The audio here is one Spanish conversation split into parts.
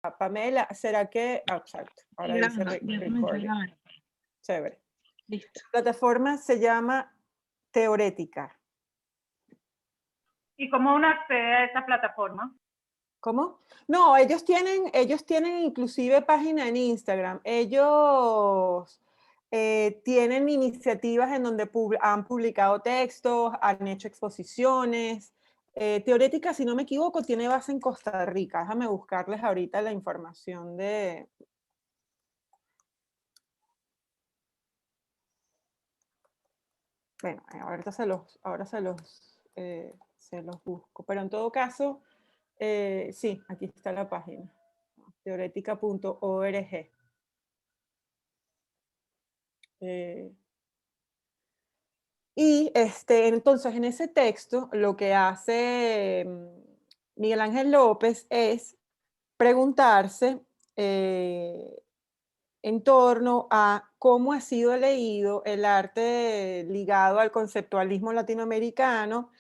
Pamela, ¿será que...? Exacto, ahora dice Ya comencé a recording. grabar. Chévere. Listo. La plataforma se llama Teorética. ¿Y cómo uno accede a esa plataforma? ¿Cómo? No, ellos tienen inclusive página en Instagram. Ellos tienen iniciativas en donde han publicado textos, han hecho exposiciones. Teorética, si no me equivoco, tiene base en Costa Rica. Déjame buscarles ahorita la información de... Bueno, ahorita se los busco. Pero en todo caso, sí, aquí está la página. Teorética.org. Y entonces en ese texto lo que hace Miguel Ángel López es preguntarse en torno a cómo ha sido leído el arte ligado al conceptualismo latinoamericano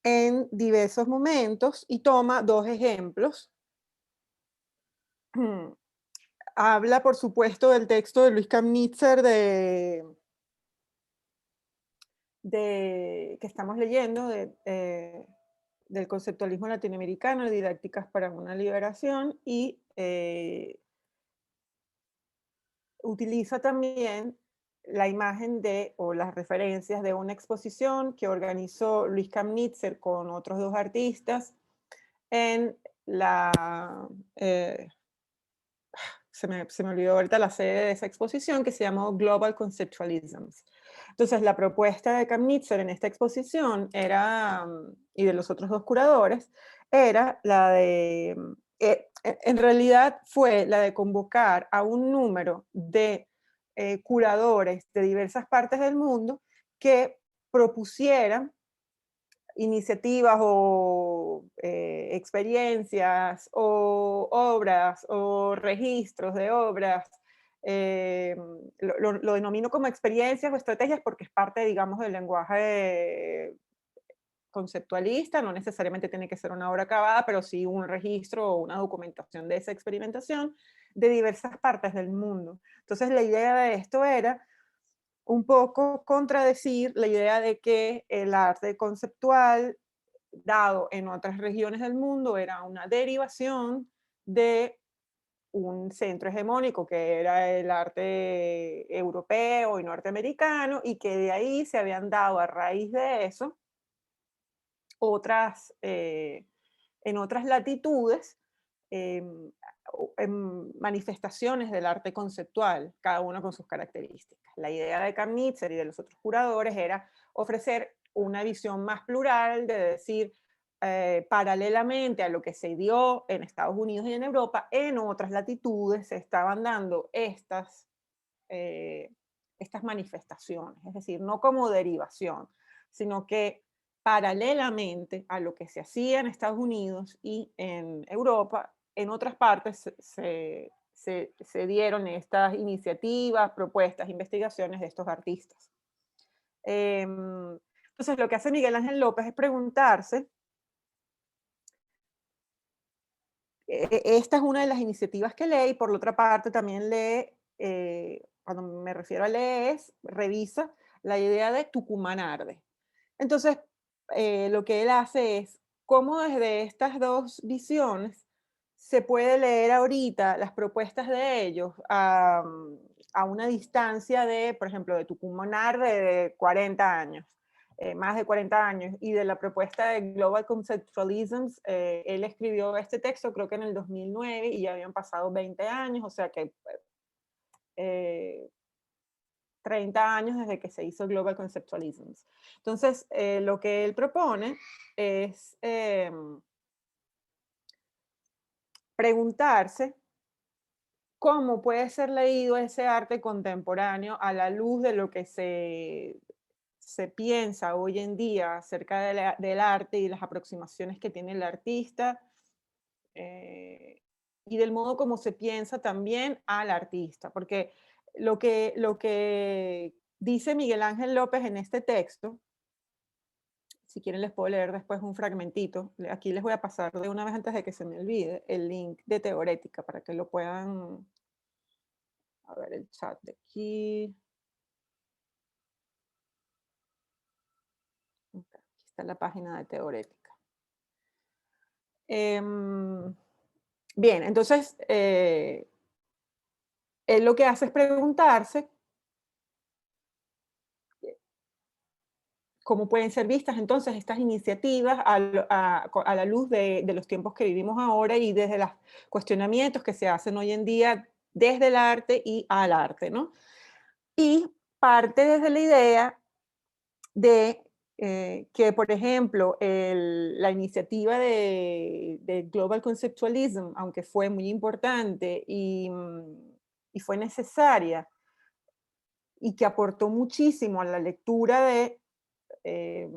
en diversos momentos y toma dos ejemplos. Habla, por supuesto, del texto de Luis Kamnitzer que estamos leyendo del conceptualismo latinoamericano, didácticas para una liberación, y utiliza también la imagen o las referencias de una exposición que organizó Luis Kamnitzer con otros dos artistas en se me olvidó ahorita la sede de esa exposición, que se llamó Global Conceptualisms. Entonces, la propuesta de Kamnitzer en esta exposición era, y de los otros dos curadores, era la de, en realidad fue la de convocar a un número de curadores de diversas partes del mundo que propusieran iniciativas o experiencias o obras o registros de obras. Lo denomino como experiencias o estrategias porque es parte, digamos, del lenguaje conceptualista, no necesariamente tiene que ser una obra acabada, pero sí un registro o una documentación de esa experimentación de diversas partes del mundo. Entonces la idea de esto era un poco contradecir la idea de que el arte conceptual dado en otras regiones del mundo era una derivación de un centro hegemónico que era el arte europeo y norteamericano, y que de ahí se habían dado a raíz de eso en otras latitudes manifestaciones del arte conceptual, cada uno con sus características. La idea de Kamnitzer y de los otros curadores era ofrecer una visión más plural, de decir, paralelamente a lo que se dio en Estados Unidos y en Europa, en otras latitudes se estaban dando estas manifestaciones, es decir, no como derivación, sino que paralelamente a lo que se hacía en Estados Unidos y en Europa, en otras partes se dieron estas iniciativas, propuestas, investigaciones de estos artistas. Entonces, lo que hace Miguel Ángel López es preguntarse, esta es una de las iniciativas que lee, y por la otra parte también lee, cuando me refiero a leer, revisa la idea de Tucumán Arde. Entonces, lo que él hace es cómo desde estas dos visiones se puede leer ahorita las propuestas de ellos a una distancia de, por ejemplo, de Tucumán Arde de 40 años, más de 40 años, y de la propuesta de Global Conceptualisms. Él escribió este texto creo que en el 2009 y ya habían pasado 20 años, o sea que 30 años desde que se hizo Global Conceptualisms. Entonces, lo que él propone es preguntarse cómo puede ser leído ese arte contemporáneo a la luz de lo que se piensa hoy en día acerca del arte y las aproximaciones que tiene el artista, y del modo como se piensa también al artista, porque lo que dice Miguel Ángel López en este texto Si quieren les puedo leer después un fragmentito. Aquí les voy a pasar de una vez antes de que se me olvide el link de Teorética para que lo puedan, a ver el chat de aquí. Aquí está la página de Teorética. Bien, entonces, él lo que hace es preguntarse cómo pueden ser vistas entonces estas iniciativas a la luz de los tiempos que vivimos ahora y desde los cuestionamientos que se hacen hoy en día desde el arte y al arte, ¿no? Y parte desde la idea de que, por ejemplo, la iniciativa de Global Conceptualism, aunque fue muy importante y fue necesaria, y que aportó muchísimo a la lectura eh,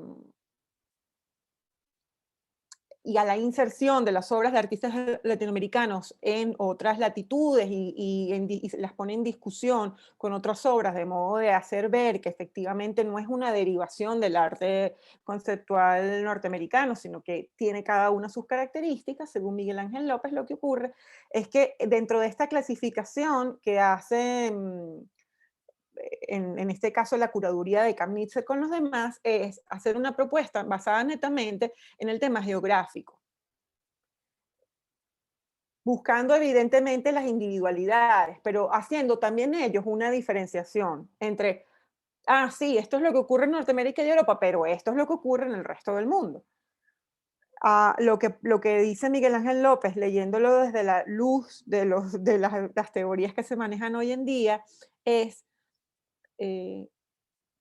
y a la inserción de las obras de artistas latinoamericanos en otras latitudes y las pone en discusión con otras obras, de modo de hacer ver que efectivamente no es una derivación del arte conceptual norteamericano, sino que tiene cada una sus características. Según Miguel Ángel López, lo que ocurre es que dentro de esta clasificación que hace en este caso la curaduría de Kamenetz con los demás, es hacer una propuesta basada netamente en el tema geográfico, buscando evidentemente las individualidades, pero haciendo también ellos una diferenciación entre, ah, sí, esto es lo que ocurre en Norteamérica y Europa, pero esto es lo que ocurre en el resto del mundo. Lo que dice Miguel Ángel López, leyéndolo desde la luz de las teorías que se manejan hoy en día, es eh,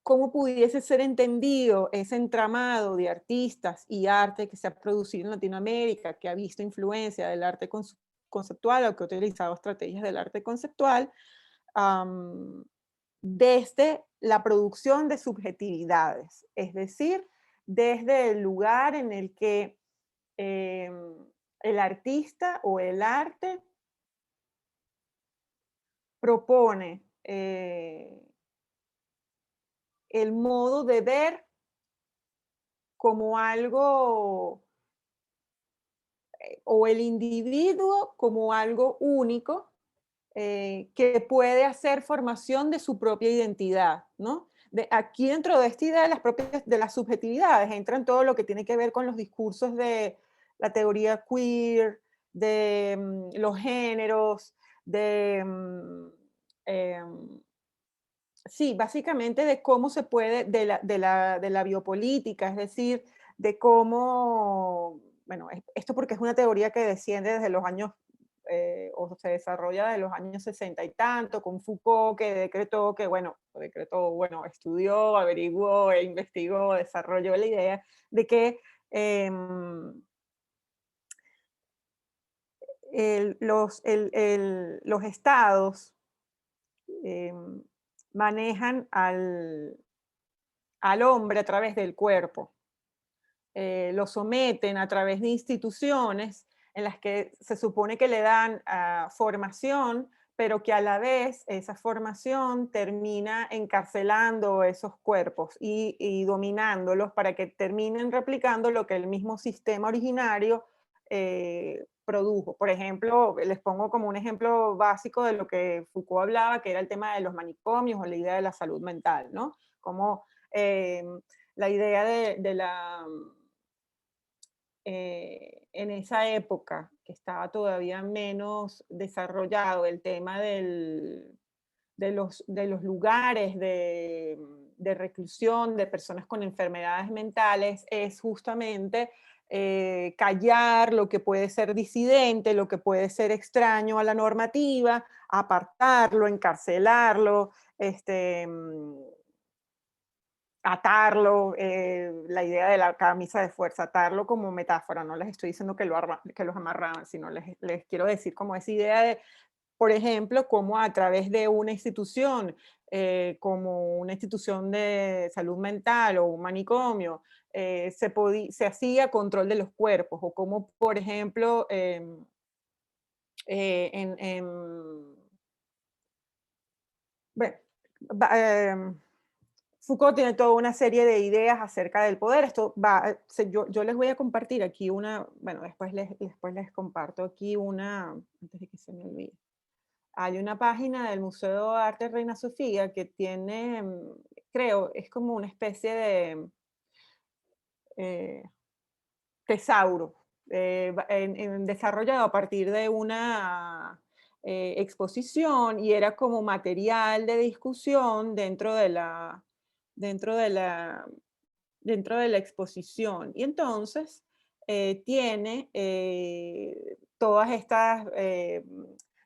cómo pudiese ser entendido ese entramado de artistas y arte que se ha producido en Latinoamérica, que ha visto influencia del arte conceptual o que ha utilizado estrategias del arte conceptual, desde la producción de subjetividades, es decir, desde el lugar en el que el artista o el arte propone el modo de ver como algo, o el individuo como algo único, que puede hacer formación de su propia identidad, ¿no? Aquí dentro de esta idea de de las subjetividades entran todo lo que tiene que ver con los discursos de la teoría queer, de los géneros, de sí, básicamente de cómo se puede, de la biopolítica, es decir, de cómo, bueno, esto porque es una teoría que desciende desde los años, o se desarrolla desde los años 60 y tanto, con Foucault, que bueno, estudió, averiguó, e investigó, desarrolló la idea de que los estados em, manejan al hombre a través del cuerpo, lo someten a través de instituciones en las que se supone que le dan formación, pero que a la vez esa formación termina encarcelando esos cuerpos y dominándolos para que terminen replicando lo que el mismo sistema originario produjo. Por ejemplo, les pongo como un ejemplo básico de lo que Foucault hablaba, que era el tema de los manicomios o la idea de la salud mental, ¿no? Como la idea de la en esa época, que estaba todavía menos desarrollado el tema de los lugares de reclusión de personas con enfermedades mentales, es justamente callar lo que puede ser disidente, lo que puede ser extraño a la normativa, apartarlo, encarcelarlo, atarlo, la idea de la camisa de fuerza, atarlo como metáfora, no les estoy diciendo que los amarraban, sino les quiero decir como esa idea de, por ejemplo, cómo a través de una institución, como una institución de salud mental o un manicomio, se hacía control de los cuerpos, o cómo, por ejemplo, bueno, Foucault tiene toda una serie de ideas acerca del poder. Esto va, yo les voy a compartir aquí una, bueno, después les comparto aquí una, antes de que se me olvide. Hay una página del Museo de Arte Reina Sofía que tiene, creo, es como una especie de eh, tesauro, desarrollado a partir de una exposición, y era como material de discusión dentro de la, dentro de la exposición. Y entonces tiene todas estas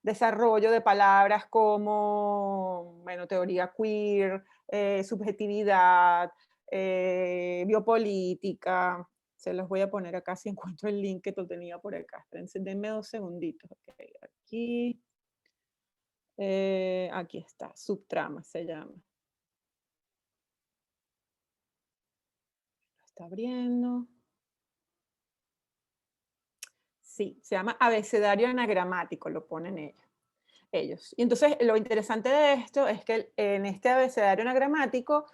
desarrollo de palabras como, bueno, teoría queer, subjetividad, biopolítica. Se los voy a poner acá si encuentro el link que lo tenía por acá. Espérense, denme 2 segunditos. Okay, aquí, aquí está, subtrama se llama. Lo está abriendo. Sí, se llama abecedario anagramático, lo ponen ellos. Y entonces lo interesante de esto es que en este abecedario anagramático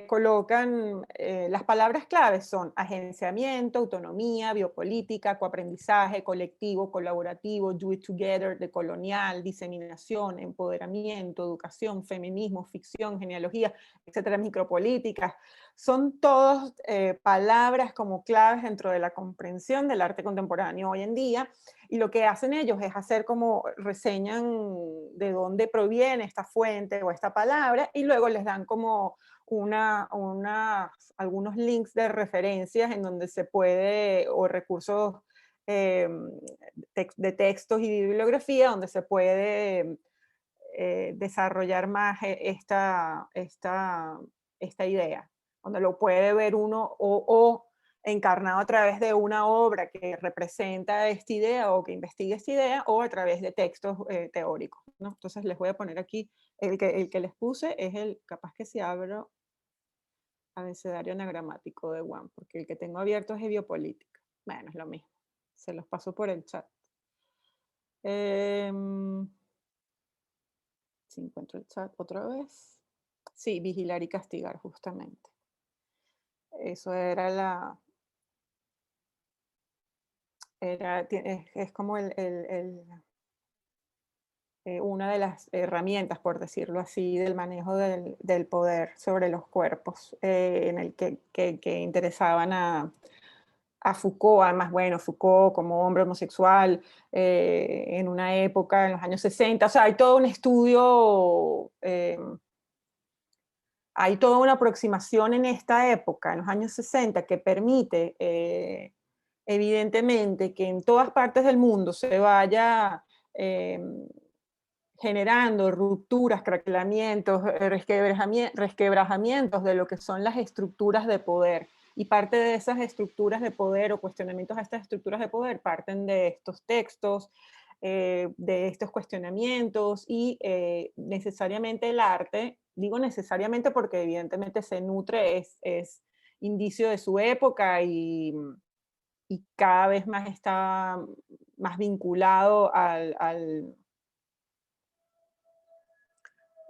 colocan las palabras claves son agenciamiento, autonomía, biopolítica, coaprendizaje, colectivo, colaborativo, do it together, decolonial, diseminación, empoderamiento, educación, feminismo, ficción, genealogía, etcétera, micropolíticas. Son todas palabras como claves dentro de la comprensión del arte contemporáneo hoy en día. Y lo que hacen ellos es hacer como reseñan de dónde proviene esta fuente o esta palabra, y luego les dan como algunos links de referencias en donde se puede, o recursos de textos y bibliografía, donde se puede desarrollar más esta idea, donde lo puede ver uno o encarnado a través de una obra que representa esta idea o que investigue esta idea, o a través de textos teóricos, ¿no? Entonces les voy a poner aquí, el que les puse es el, capaz que si abro abecedario anagramático de One, porque el que tengo abierto es de biopolítica. Bueno, es lo mismo, se los paso por el chat. Si encuentro el chat otra vez. Sí, vigilar y castigar, justamente. Eso era es como una de las herramientas, por decirlo así, del manejo del poder sobre los cuerpos, en el que interesaban a Foucault. Además, bueno, Foucault como hombre homosexual en una época, en los años 60, o sea, hay todo un estudio, hay toda una aproximación en esta época, en los años 60, que permite evidentemente que en todas partes del mundo se vaya generando rupturas, craquelamientos, resquebrajamientos de lo que son las estructuras de poder. Y parte de esas estructuras de poder o cuestionamientos a estas estructuras de poder parten de estos textos, de estos cuestionamientos, y necesariamente el arte, digo necesariamente porque evidentemente se nutre, es indicio de su época, y cada vez más está más vinculado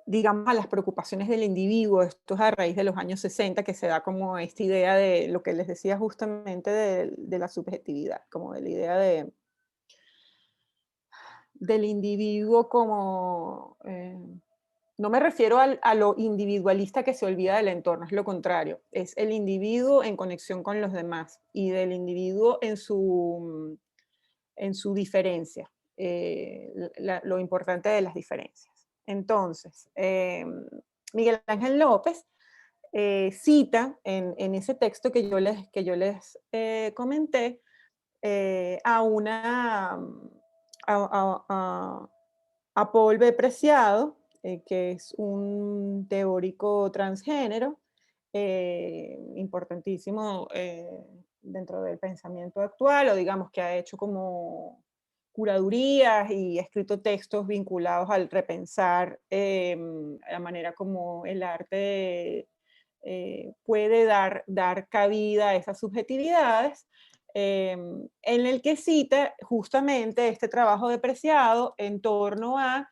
digamos, a las preocupaciones del individuo. Esto es a raíz de los años 60 que se da como esta idea de lo que les decía justamente de la subjetividad, como de la idea del individuo como... no me refiero a lo individualista que se olvida del entorno, es lo contrario, es el individuo en conexión con los demás, y del individuo en su diferencia, lo importante de las diferencias. Entonces, Miguel Ángel López cita en ese texto que yo les comenté a Paul B. Preciado, que es un teórico transgénero importantísimo dentro del pensamiento actual, o digamos que ha hecho como curadurías y ha escrito textos vinculados al repensar la manera como el arte puede dar cabida a esas subjetividades, en el que cita justamente este trabajo de Preciado en torno a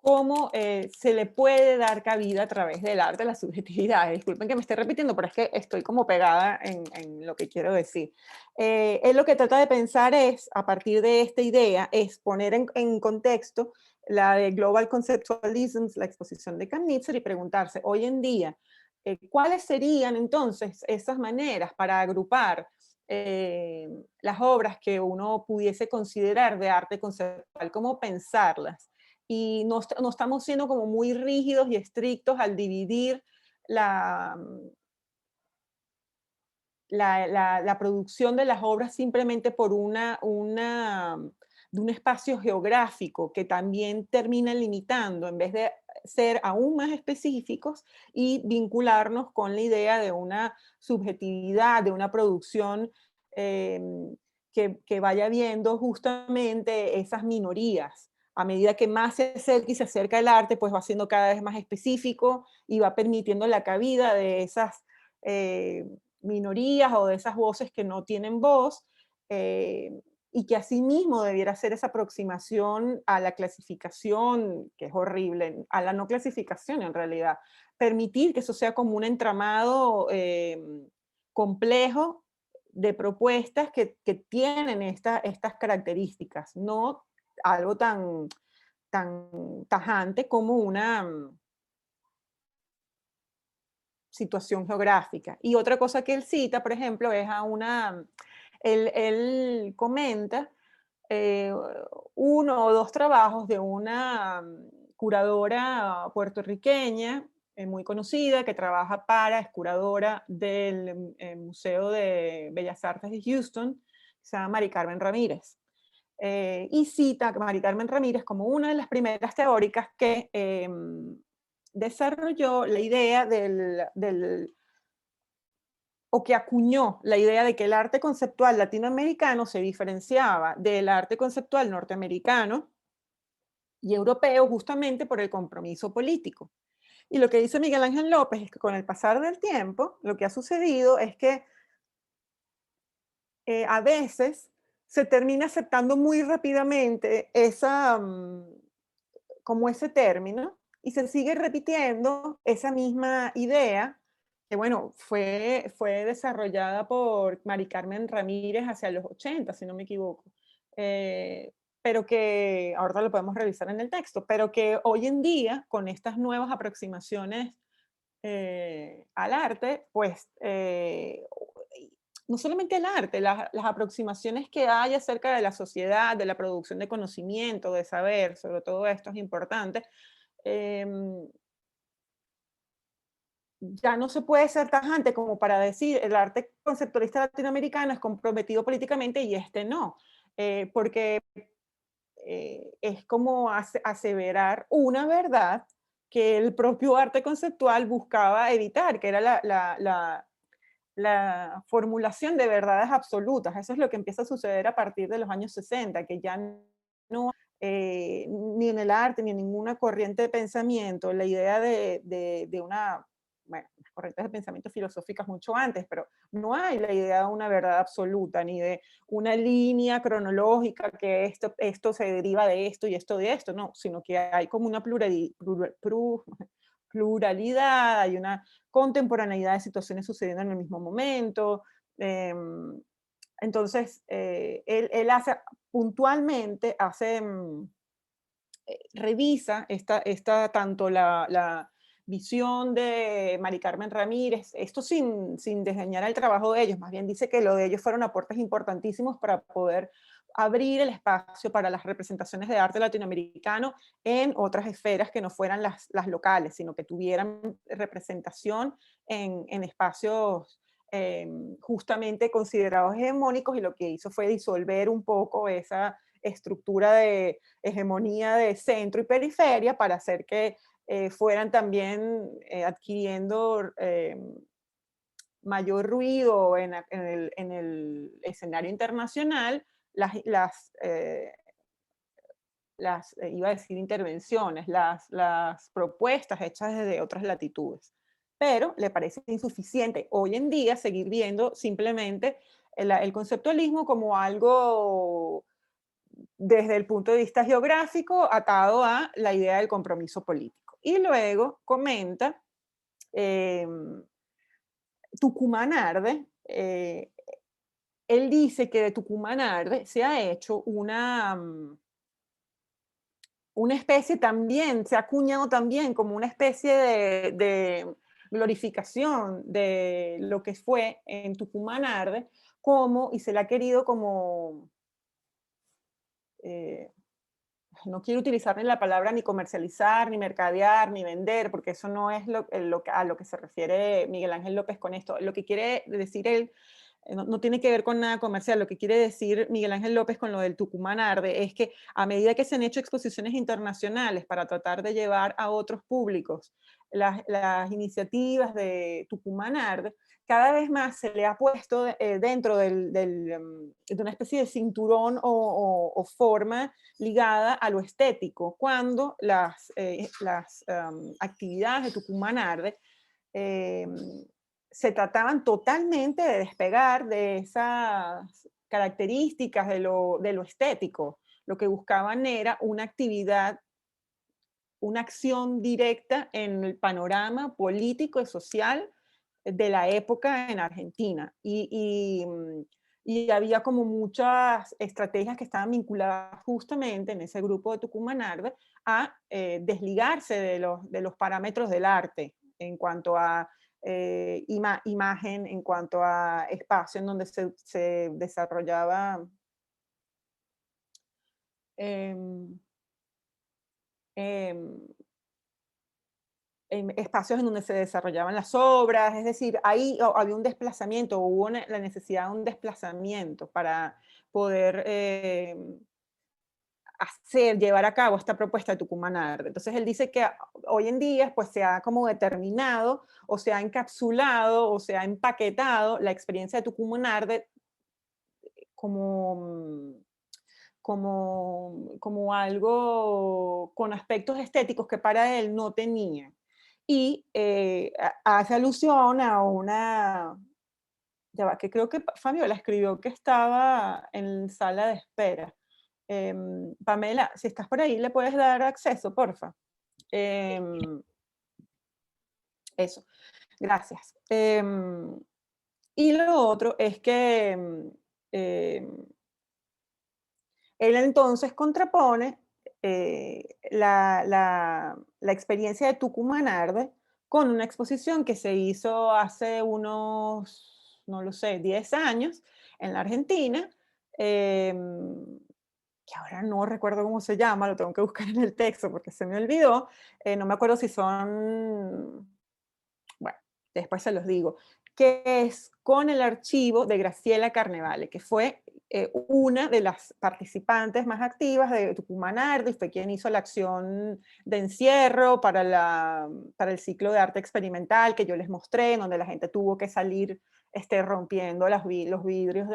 cómo se le puede dar cabida a través del arte a la subjetividad. Disculpen que me esté repitiendo, pero es que estoy como pegada en lo que quiero decir. Él lo que trata de pensar es, a partir de esta idea, es poner en contexto la de Global Conceptualisms, la exposición de Knitzler, y preguntarse, hoy en día, ¿cuáles serían entonces esas maneras para agrupar las obras que uno pudiese considerar de arte conceptual? ¿Cómo pensarlas? Y no estamos siendo como muy rígidos y estrictos al dividir la, la producción de las obras simplemente por de un espacio geográfico que también termina limitando, en vez de ser aún más específicos y vincularnos con la idea de una subjetividad, de una producción eh, que vaya viendo justamente esas minorías. A medida que más se acerca el arte, pues va siendo cada vez más específico y va permitiendo la cabida de esas minorías o de esas voces que no tienen voz, y que asimismo debiera ser esa aproximación a la clasificación, que es horrible, a la no clasificación en realidad. Permitir que eso sea como un entramado complejo de propuestas que tienen estas características, no algo tan tajante como una situación geográfica. Y otra cosa que él cita, por ejemplo, es él comenta eh, uno o dos trabajos de una curadora puertorriqueña muy conocida, que trabaja es curadora del Museo de Bellas Artes de Houston, se llama Mari Carmen Ramírez. Y cita a Mari Carmen Ramírez como una de las primeras teóricas que desarrolló la idea o que acuñó la idea de que el arte conceptual latinoamericano se diferenciaba del arte conceptual norteamericano y europeo justamente por el compromiso político. Y lo que dice Miguel Ángel López es que con el pasar del tiempo, lo que ha sucedido es que a veces se termina aceptando muy rápidamente como ese término, y se sigue repitiendo esa misma idea, que bueno, fue desarrollada por Mari Carmen Ramírez hacia los 80, si no me equivoco, pero que ahorita lo podemos revisar en el texto, pero que hoy en día, con estas nuevas aproximaciones al arte, pues no solamente el arte, las aproximaciones que hay acerca de la sociedad, de la producción de conocimiento, de saber, sobre todo esto es importante, eh, ya no se puede ser tajante como para decir el arte conceptualista latinoamericano es comprometido políticamente y este no, porque es como aseverar una verdad que el propio arte conceptual buscaba evitar, que era la formulación de verdades absolutas. Eso es lo que empieza a suceder a partir de los años 60, que ya no, ni en el arte, ni en ninguna corriente de pensamiento, la idea de una, bueno, las corrientes de pensamiento filosóficas mucho antes, pero no hay la idea de una verdad absoluta, ni de una línea cronológica que esto se deriva de esto y esto de esto, no, sino que hay como una pluralidad, hay una contemporaneidad de situaciones sucediendo en el mismo momento. Entonces, él hace puntualmente, revisa tanto la visión de Mari Carmen Ramírez, esto sin desdeñar el trabajo de ellos, más bien dice que lo de ellos fueron aportes importantísimos para poder abrir el espacio para las representaciones de arte latinoamericano en otras esferas que no fueran las locales, sino que tuvieran representación en espacios justamente considerados hegemónicos, y lo que hizo fue disolver un poco esa estructura de hegemonía de centro y periferia para hacer que fueran también adquiriendo mayor ruido en el escenario internacional iba a decir intervenciones, las propuestas hechas desde otras latitudes. Pero le parece insuficiente hoy en día seguir viendo simplemente el conceptualismo como algo desde el punto de vista geográfico, atado a la idea del compromiso político. Y luego comenta Tucumán Arde. Él dice que de Tucumán Arde se ha hecho una especie también, se ha acuñado también como una especie de glorificación de lo que fue en Tucumán Arde, y se le ha querido como, no quiero utilizar ni la palabra ni comercializar, ni mercadear, ni vender, porque eso no es a lo que se refiere Miguel Ángel López con esto. Lo que quiere decir él no tiene que ver con nada comercial. Lo que quiere decir Miguel Ángel López con lo del Tucumán Arde es que a medida que se han hecho exposiciones internacionales para tratar de llevar a otros públicos las iniciativas de Tucumán Arde, cada vez más se le ha puesto dentro de una especie de cinturón o forma ligada a lo estético, cuando las actividades de Tucumán Arde se trataban totalmente de despegar de esas características de lo estético. Lo que buscaban era una actividad, una acción directa en el panorama político y social de la época en Argentina. Y había como muchas estrategias que estaban vinculadas justamente en ese grupo de Tucumán Arde a desligarse de los parámetros del arte en cuanto a imagen, en cuanto a espacio en donde se desarrollaba em, em, espacios en donde se desarrollaban las obras, es decir, ahí había un desplazamiento, hubo la necesidad de un desplazamiento para poder llevar a cabo esta propuesta de Tucumán Arde. Entonces él dice que hoy en día pues se ha como determinado o se ha encapsulado o se ha empaquetado la experiencia de Tucumán Arde como, como algo con aspectos estéticos que para él no tenía. Y hace alusión a una, ya va, que creo que Fabiola escribió que estaba en sala de espera. Pamela, si estás por ahí, ¿le puedes dar acceso, porfa? Eso, gracias. Y lo otro es que él entonces contrapone la experiencia de Tucumán Arde con una exposición que se hizo hace unos, no lo sé, 10 años en la Argentina, que ahora no recuerdo cómo se llama, lo tengo que buscar en el texto porque se me olvidó, no me acuerdo si son, bueno, después se los digo, que es con el archivo de Graciela Carnevale, que fue una de las participantes más activas de Tucumán Arte, y fue quien hizo la acción de encierro para el ciclo de arte experimental que yo les mostré, en donde la gente tuvo que salir rompiendo los vidrios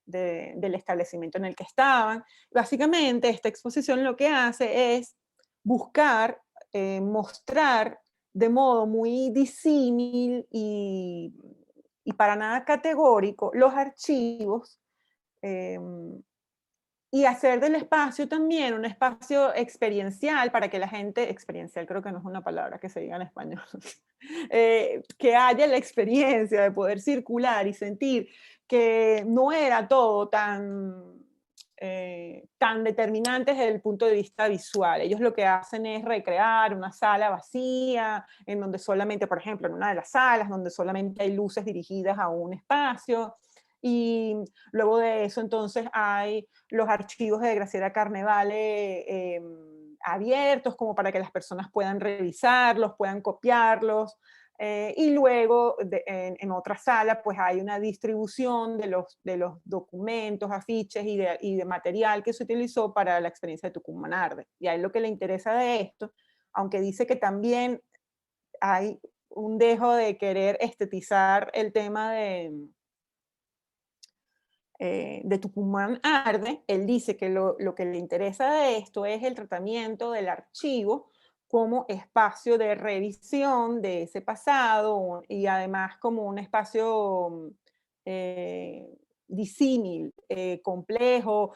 del establecimiento en el que estaban. Básicamente, esta exposición lo que hace es buscar, mostrar de modo muy disímil y para nada categórico los archivos y hacer del espacio también un espacio experiencial para que la gente, experiencial creo que no es una palabra que se diga en español, que haya la experiencia de poder circular y sentir que no era todo tan determinante desde el punto de vista visual. Ellos lo que hacen es recrear una sala vacía, en donde solamente, por ejemplo, en una de las salas, donde solamente hay luces dirigidas a un espacio, y luego de eso entonces hay los archivos de Graciela Carnevale abiertos como para que las personas puedan revisarlos, puedan copiarlos, y luego en otra sala pues hay una distribución de los documentos, afiches y de material que se utilizó para la experiencia de Tucumán Arde. Y a él lo que le interesa de esto, aunque dice que también hay un dejo de querer estetizar el tema de Tucumán Arde, él dice que lo que le interesa de esto es el tratamiento del archivo como espacio de revisión de ese pasado y además como un espacio disímil, complejo,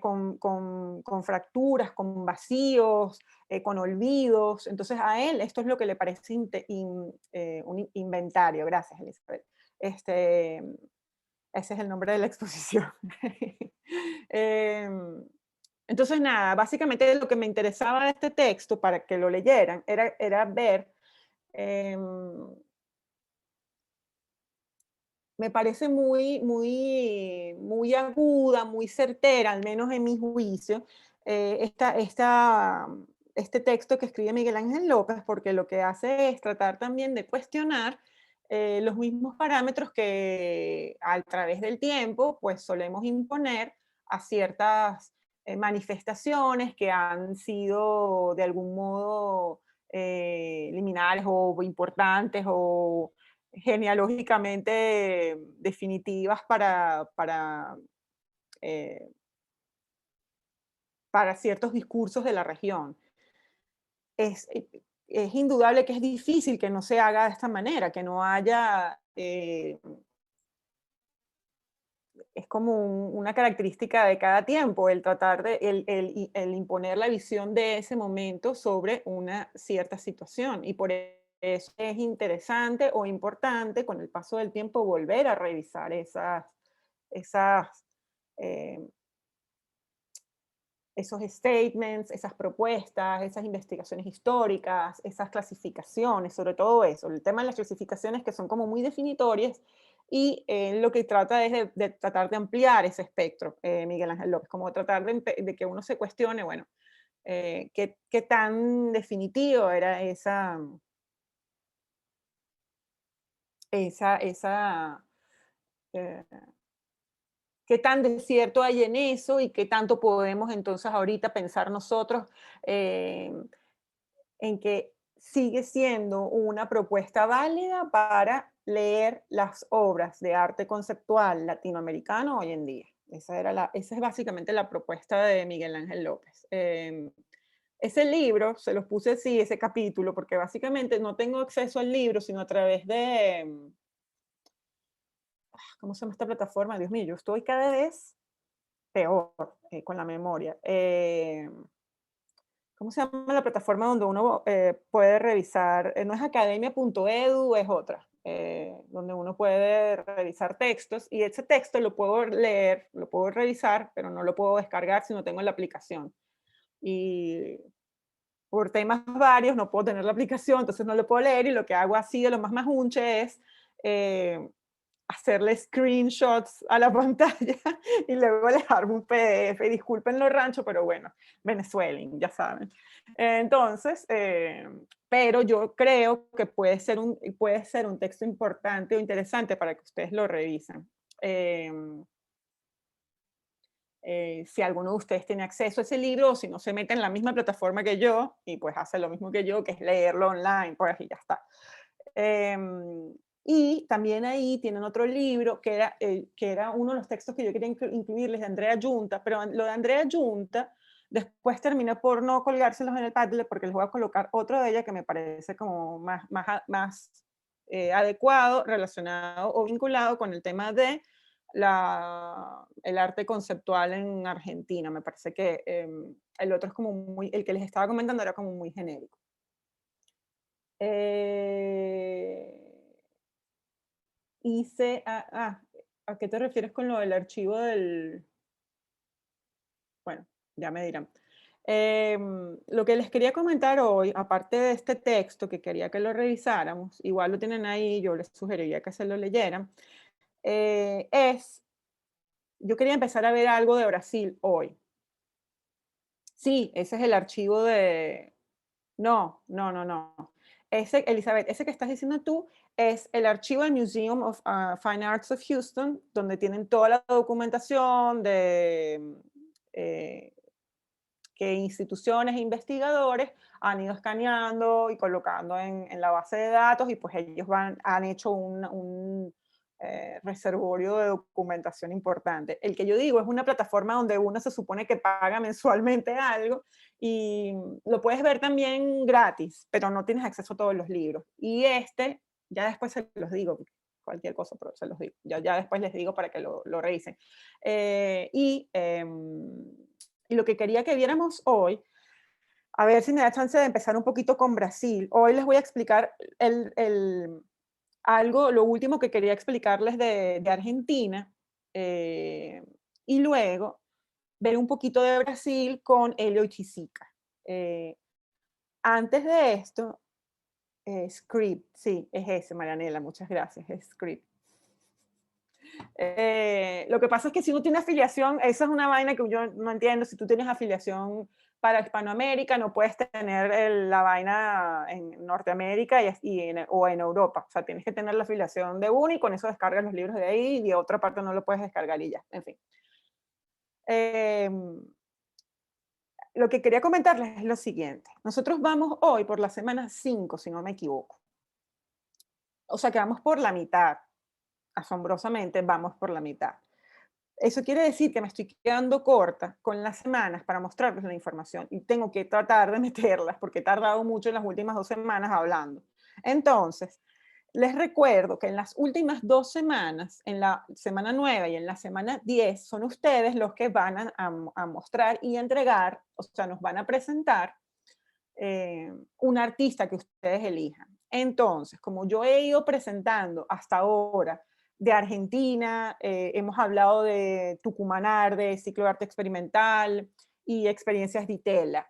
con fracturas, con vacíos, con olvidos. Entonces a él esto es lo que le parece un inventario. Gracias, Elizabeth. Ese es el nombre de la exposición. Entonces, nada, básicamente lo que me interesaba de este texto para que lo leyeran era ver, me parece muy aguda, muy certera, al menos en mi juicio, este texto que escribe Miguel Ángel López, porque lo que hace es tratar también de cuestionar los mismos parámetros que a través del tiempo pues solemos imponer a ciertas manifestaciones que han sido de algún modo liminales o importantes o genealógicamente definitivas eh, para ciertos discursos de la región. Es, eh, es indudable que es difícil que no se haga de esta manera, que no haya, es como una característica de cada tiempo, el tratar de, el imponer la visión de ese momento sobre una cierta situación. Y por eso es interesante o importante con el paso del tiempo volver a revisar esas, eh, esos statements, esas propuestas, esas investigaciones históricas, esas clasificaciones, sobre todo eso. El tema de las clasificaciones que son como muy definitorias y lo que trata es de tratar de ampliar ese espectro, Miguel Ángel López, como tratar de que uno se cuestione, bueno, qué tan definitivo era esa eh, qué tan de cierto hay en eso y qué tanto podemos entonces ahorita pensar nosotros eh, en que sigue siendo una propuesta válida para leer las obras de arte conceptual latinoamericano hoy en día. Esa es básicamente la propuesta de Miguel Ángel López. Ese libro, se los puse así, ese capítulo, porque básicamente no tengo acceso al libro, sino a través de, ¿cómo se llama esta plataforma? Dios mío, yo estoy cada vez peor con la memoria. ¿Cómo se llama la plataforma donde uno puede revisar? No es academia.edu, es otra, donde uno puede revisar textos y ese texto lo puedo leer, lo puedo revisar, pero no lo puedo descargar si no tengo la aplicación. Y por temas varios no puedo tener la aplicación, entonces no lo puedo leer y lo que hago así de lo más majunche es hacerle screenshots a la pantalla y luego dejarme un PDF. Y disculpen lo rancho, pero bueno, Venezuelan, ya saben. Entonces, pero yo creo que puede ser un texto importante o interesante para que ustedes lo revisen. Si alguno de ustedes tiene acceso a ese libro o si no se mete en la misma plataforma que yo y pues hace lo mismo que yo, que es leerlo online, pues y ya está. Y también ahí tienen otro libro que era uno de los textos que yo quería incluirles de Andrea Yunta, pero lo de Andrea Yunta después terminé por no colgárselos en el Padlet porque les voy a colocar otro de ella que me parece como más adecuado, relacionado o vinculado con el tema de el arte conceptual en Argentina. Me parece que el otro es como el que les estaba comentando era como muy genérico. ¿A qué te refieres con lo del archivo del...? Bueno, ya me dirán. Lo que les quería comentar hoy, aparte de este texto que quería que lo revisáramos, igual lo tienen ahí, yo les sugeriría que se lo leyeran, yo quería empezar a ver algo de Brasil hoy. Sí, ese es el archivo de... No, no, no, no. Elizabeth, ese que estás diciendo tú es el archivo del Museum of Fine Arts of Houston, donde tienen toda la documentación de que instituciones e investigadores han ido escaneando y colocando en la base de datos y pues ellos han hecho un reservorio de documentación importante. El que yo digo es una plataforma donde uno se supone que paga mensualmente algo y lo puedes ver también gratis, pero no tienes acceso a todos los libros. Y ya después se los digo, cualquier cosa, pero se los digo. Ya después les digo para que lo revisen. Y lo que quería que viéramos hoy, a ver si me da chance de empezar un poquito con Brasil. Hoy les voy a explicar algo, lo último que quería explicarles de Argentina, y luego ver un poquito de Brasil con Elio y Chisica. Antes de esto, Script, sí, es ese, Marianela, muchas gracias, es Script. Lo que pasa es que si uno tiene afiliación, esa es una vaina que yo no entiendo, si tú tienes afiliación para Hispanoamérica, no puedes tener la vaina en Norteamérica o en Europa, o sea, tienes que tener la afiliación de uno y con eso descargas los libros de ahí y de otra parte no lo puedes descargar y ya, en fin. Lo que quería comentarles es lo siguiente, nosotros vamos hoy por la semana 5, si no me equivoco, o sea que vamos por la mitad, asombrosamente vamos por la mitad. Eso quiere decir que me estoy quedando corta con las semanas para mostrarles la información y tengo que tratar de meterlas porque he tardado mucho en las últimas 2 semanas hablando. Entonces, les recuerdo que en las últimas 2 semanas, en la semana 9 y en la semana 10, son ustedes los que van a mostrar y entregar, o sea, nos van a presentar un artista que ustedes elijan. Entonces, como yo he ido presentando hasta ahora de Argentina, hemos hablado de Tucumanar, de ciclo de arte experimental y experiencias de Itela.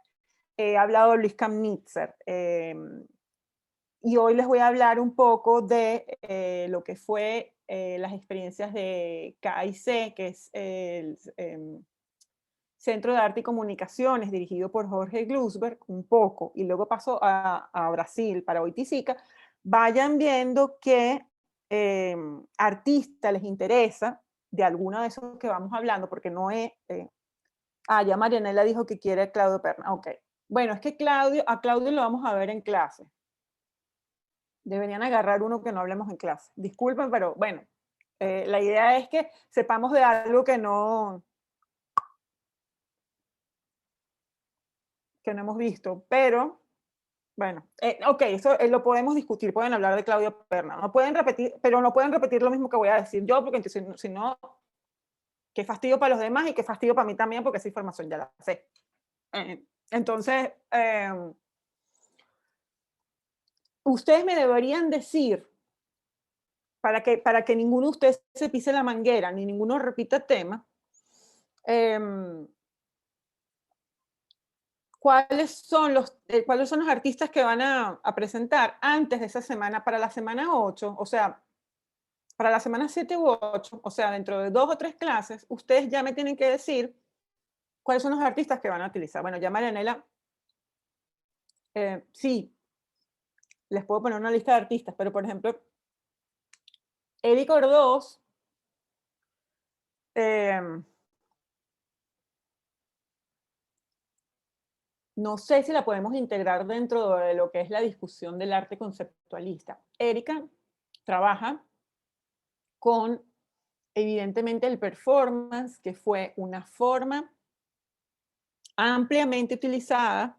He hablado de Luis Kamnitzer. Y hoy les voy a hablar un poco de lo que fue las experiencias de KIC, que es el Centro de Arte y Comunicaciones, dirigido por Jorge Glusberg, un poco, y luego paso a Brasil para Oiticica. Vayan viendo qué artista les interesa de alguno de esos que vamos hablando, porque no es... ya Marianela dijo que quiere a Claudio Perna. Ok. Bueno, es que a Claudio lo vamos a ver en clase. Deberían agarrar uno que no hablemos en clase. Disculpen, pero bueno, la idea es que sepamos de algo que no hemos visto, pero bueno, ok, eso lo podemos discutir, pueden hablar de Claudio Perna, no pueden repetir, pero no pueden repetir lo mismo que voy a decir yo, porque si no, qué fastidio para los demás y qué fastidio para mí también, porque esa información ya la sé. Entonces, ustedes me deberían decir, para que ninguno de ustedes se pise la manguera, ni ninguno repita tema, ¿cuáles son los artistas que van a presentar antes de esa semana, para la semana 8, o sea, para la semana 7 u 8, o sea, dentro de 2 o 3 clases, ustedes ya me tienen que decir cuáles son los artistas que van a utilizar. Bueno, ya Marianela, sí, les puedo poner una lista de artistas, pero por ejemplo, Eric Ordós, no sé si la podemos integrar dentro de lo que es la discusión del arte conceptualista. Erika trabaja con, evidentemente, el performance, que fue una forma ampliamente utilizada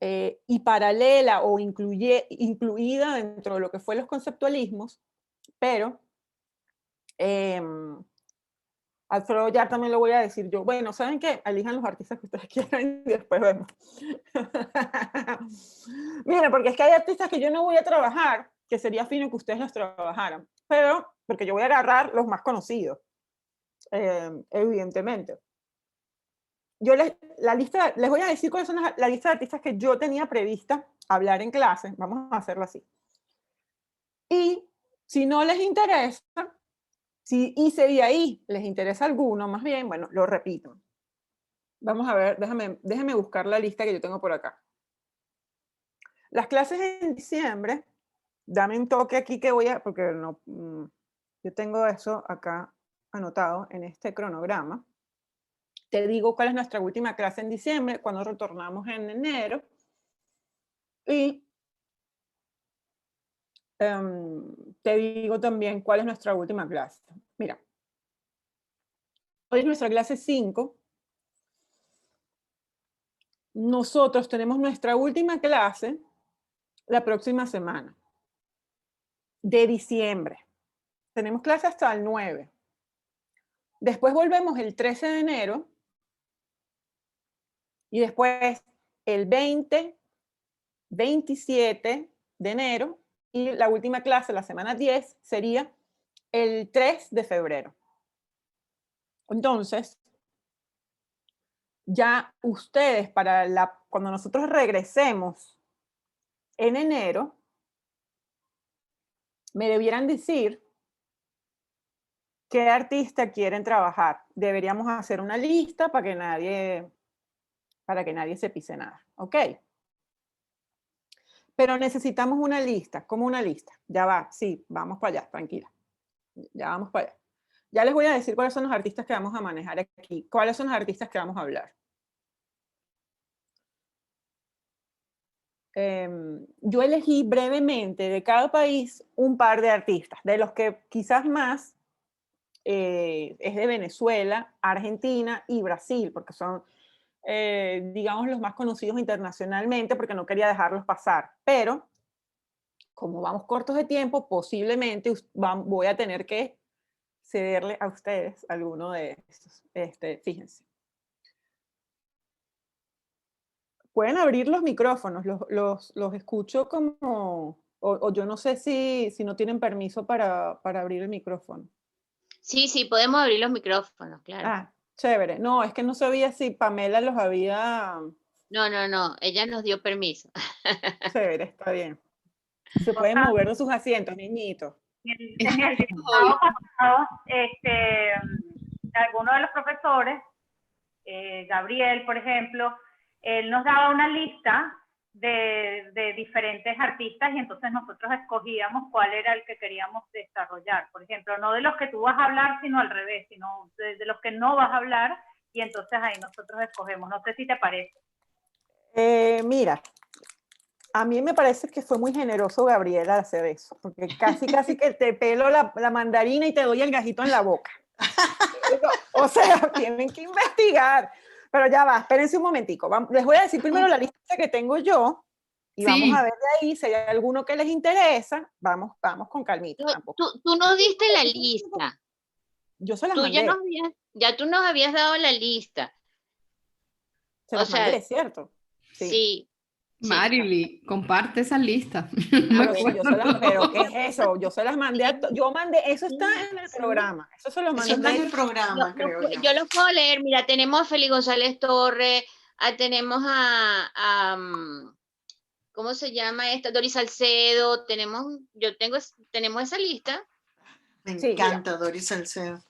y paralela o incluida dentro de lo que fue los conceptualismos, pero Alfredo ya también lo voy a decir yo. Bueno, ¿saben qué? Elijan los artistas que ustedes quieran y después vemos. Miren, porque es que hay artistas que yo no voy a trabajar, que sería fino que ustedes los trabajaran, pero porque yo voy a agarrar los más conocidos, evidentemente. Yo les voy a decir cuáles son la lista de artistas que yo tenía prevista hablar en clase. Vamos a hacerlo así. Y si no les interesa, si hice de ahí les interesa alguno, más bien, bueno, lo repito. Vamos a ver, déjame buscar la lista que yo tengo por acá. Las clases en diciembre, dame un toque aquí que voy a, porque no, yo tengo eso acá anotado en este cronograma. Te digo cuál es nuestra última clase en diciembre, cuando retornamos en enero. Y te digo también cuál es nuestra última clase. Mira, hoy es nuestra clase 5. Nosotros tenemos nuestra última clase la próxima semana de diciembre. tenemos clase hasta el 9. Después volvemos el 13 de enero y después el 20, 27 de enero y la última clase, la semana 10, sería el 3 de febrero. Entonces, ya ustedes cuando nosotros regresemos en enero, me debieran decir qué artista quieren trabajar. Deberíamos hacer una lista para que nadie se pise nada, ¿ok? Pero necesitamos una lista. ¿Cómo una lista? Ya va, sí, vamos para allá, tranquila. Ya vamos para allá. Ya les voy a decir cuáles son los artistas que vamos a manejar aquí. ¿Cuáles son los artistas que vamos a hablar? Yo elegí brevemente de cada país un par de artistas, de los que quizás más es de Venezuela, Argentina y Brasil, porque son, digamos, los más conocidos internacionalmente, porque no quería dejarlos pasar. Pero, como vamos cortos de tiempo, posiblemente voy a tener que cederle a ustedes alguno de estos. Fíjense. Pueden abrir los micrófonos, los escucho como, o yo no sé si no tienen permiso para abrir el micrófono. Sí, podemos abrir los micrófonos, claro. Ah, chévere. No, es que no sabía si Pamela los había... No, ella nos dio permiso. Chévere, está bien. Se pueden mover de sus asientos, niñitos. En el diputado pasado, algunos de los profesores, Gabriel, por ejemplo, él nos daba una lista de diferentes artistas y entonces nosotros escogíamos cuál era el que queríamos desarrollar. Por ejemplo, no de los que tú vas a hablar, sino al revés, sino de los que no vas a hablar y entonces ahí nosotros escogemos. No sé si te parece. Mira, a mí me parece que fue muy generoso Gabriel al hacer eso, porque casi que te pelo la mandarina y te doy el gajito en la boca. O sea, tienen que investigar. Pero ya va, espérense un momentico. Les voy a decir primero la lista que tengo yo y vamos a ver de ahí si hay alguno que les interesa. Vamos con calmita. Tú nos diste la lista. Yo se las mandé. Ya tú nos habías dado la lista. Se las mandé, ¿cierto? Sí. Marily, comparte esa lista. Pero ¿qué es eso? Yo se las mandé eso está en el programa. Eso se lo mandé. Eso está en el programa, creo yo. Yo lo puedo leer. Mira, tenemos a Félix González Torres, tenemos a ¿cómo se llama esta? Doris Salcedo, tenemos esa lista. Me encanta Doris Salcedo.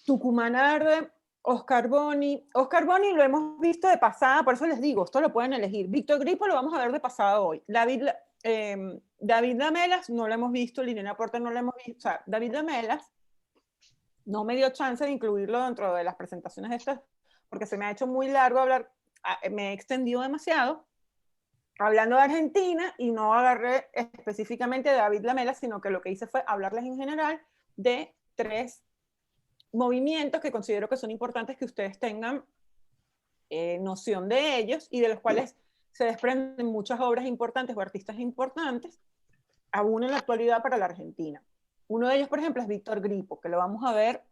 Tucumán Arde, Oscar Boni lo hemos visto de pasada, por eso les digo, esto lo pueden elegir. Víctor Gripo lo vamos a ver de pasada hoy. David Lamelas no lo hemos visto, Liliana Porter no lo hemos visto. O sea, David Lamelas no me dio chance de incluirlo dentro de las presentaciones estas, porque se me ha hecho muy largo hablar, me he extendido demasiado hablando de Argentina y no agarré específicamente de David Lamelas, sino que lo que hice fue hablarles en general de 3 movimientos que considero que son importantes que ustedes tengan noción de ellos y de los cuales se desprenden muchas obras importantes o artistas importantes aún en la actualidad para la Argentina. Uno de ellos, por ejemplo, es Víctor Gripo, que lo vamos a ver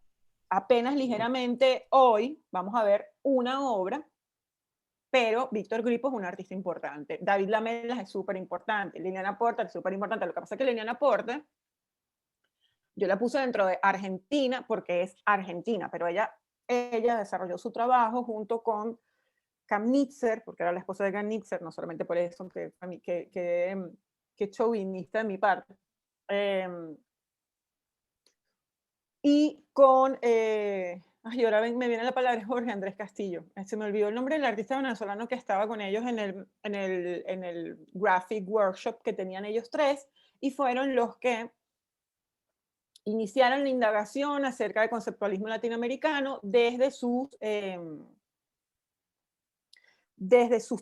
apenas ligeramente hoy. Vamos a ver una obra, pero Víctor Gripo es un artista importante. David Lamelas es súper importante. Liliana Porter es súper importante. Lo que pasa es que Liliana Porter yo la puse dentro de Argentina porque es argentina, pero ella desarrolló su trabajo junto con Cam Nitzer, porque era la esposa de Cam Nitzer, no solamente por eso, que chauvinista de mi parte. Y con, ahora me viene la palabra Jorge Andrés Castillo. Se me olvidó el nombre del artista venezolano que estaba con ellos en el graphic workshop que tenían ellos 3, y fueron los que iniciaron la indagación acerca del conceptualismo latinoamericano desde sus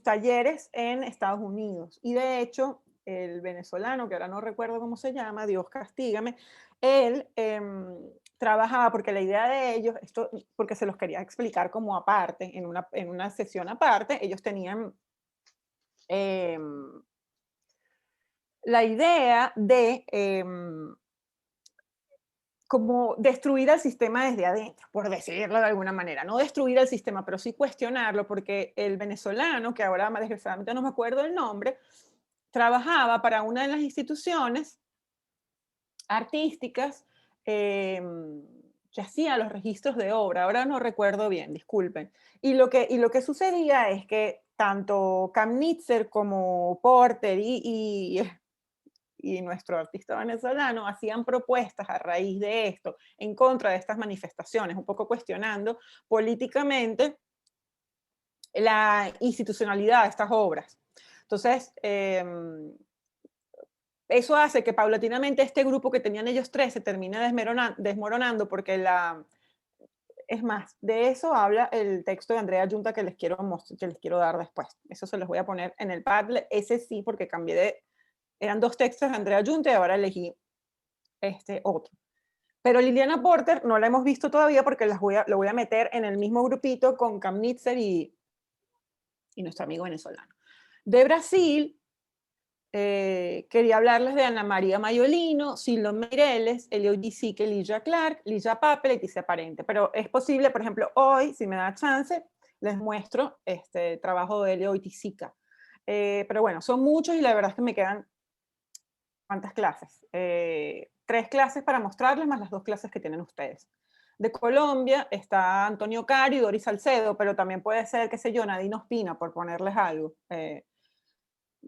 talleres en Estados Unidos. Y de hecho, el venezolano, que ahora no recuerdo cómo se llama, Dios castígame, él trabajaba, porque la idea de ellos, porque se los quería explicar como aparte, en una sesión aparte, ellos tenían la idea de como destruir al sistema desde adentro, por decirlo de alguna manera. No destruir al sistema, pero sí cuestionarlo, porque el venezolano, que ahora desgraciadamente no me acuerdo el nombre, trabajaba para una de las instituciones artísticas que hacía los registros de obra. Ahora no recuerdo bien, disculpen. Y lo que sucedía es que tanto Kamnitzer como Porter y nuestro artista venezolano hacían propuestas a raíz de esto, en contra de estas manifestaciones, un poco cuestionando políticamente la institucionalidad de estas obras. Entonces, eso hace que paulatinamente este grupo que tenían ellos tres se termine desmoronando porque es más, de eso habla el texto de Andrea Yunta que les quiero dar después. Eso se los voy a poner en el Padlet, ese sí, porque eran dos textos de Andrea Yunta y ahora elegí este otro. Pero Liliana Porter no la hemos visto todavía porque lo voy a meter en el mismo grupito con Kamnitzer y nuestro amigo venezolano. De Brasil, quería hablarles de Ana María Maiolino, Silvio Meireles, Elio Gisique, Lilla Clark, Lilla Pape, Leticia Parente. Pero es posible, por ejemplo, hoy, si me da chance, les muestro este trabajo de Elio Gisique. Pero bueno, son muchos y la verdad es que me quedan, ¿cuántas clases? 3 clases para mostrarles, más las 2 clases que tienen ustedes. De Colombia está Antonio Cari y Doris Salcedo, pero también puede ser, qué sé yo, Nadine Ospina, por ponerles algo.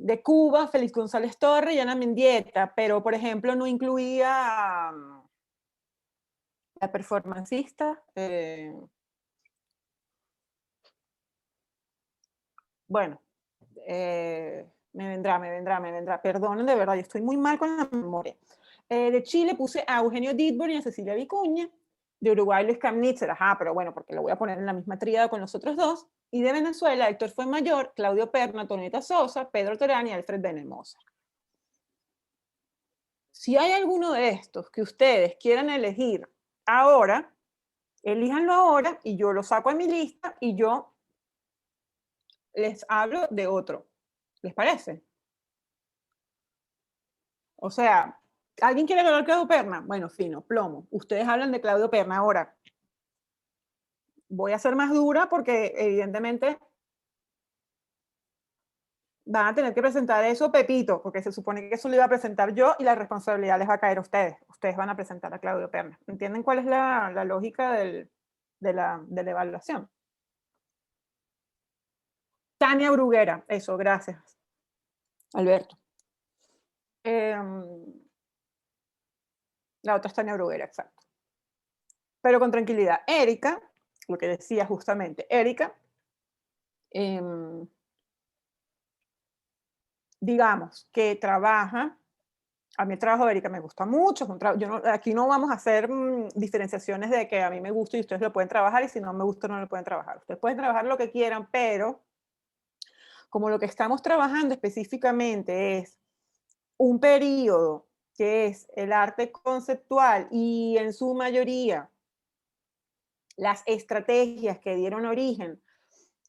De Cuba, Félix González Torres y Ana Mendieta, pero por ejemplo no incluía la performancista. Bueno, me vendrá. Perdonen, de verdad, yo estoy muy mal con la memoria. De Chile puse a Eugenio Dittborn y a Cecilia Vicuña. De Uruguay, Luis Kamnitzer, pero bueno, porque lo voy a poner en la misma tríada con los otros dos. Y de Venezuela, Héctor Fuenmayor, Claudio Perna, Antonieta Sosa, Pedro Terán y Alfred Benemoser. Si hay alguno de estos que ustedes quieran elegir ahora, elíjanlo ahora y yo lo saco en mi lista y yo les hablo de otro. ¿Les parece? O sea, ¿alguien quiere hablar de Claudio Perna? Bueno, fino, plomo. Ustedes hablan de Claudio Perna ahora. Voy a ser más dura porque evidentemente van a tener que presentar eso Pepito, porque se supone que eso lo iba a presentar yo y la responsabilidad les va a caer a ustedes. Ustedes van a presentar a Claudio Perna. ¿Entienden cuál es la lógica de la evaluación? Tania Bruguera, eso, gracias. Alberto. La otra es Tania Bruguera, exacto. Pero con tranquilidad. Erika, lo que decía justamente, Erika, digamos que trabaja, a mí el trabajo de Erika me gusta mucho, aquí no vamos a hacer diferenciaciones de que a mí me gusta y ustedes lo pueden trabajar y si no me gusta no lo pueden trabajar. Ustedes pueden trabajar lo que quieran, pero como lo que estamos trabajando específicamente es un periodo que es el arte conceptual y en su mayoría las estrategias que dieron origen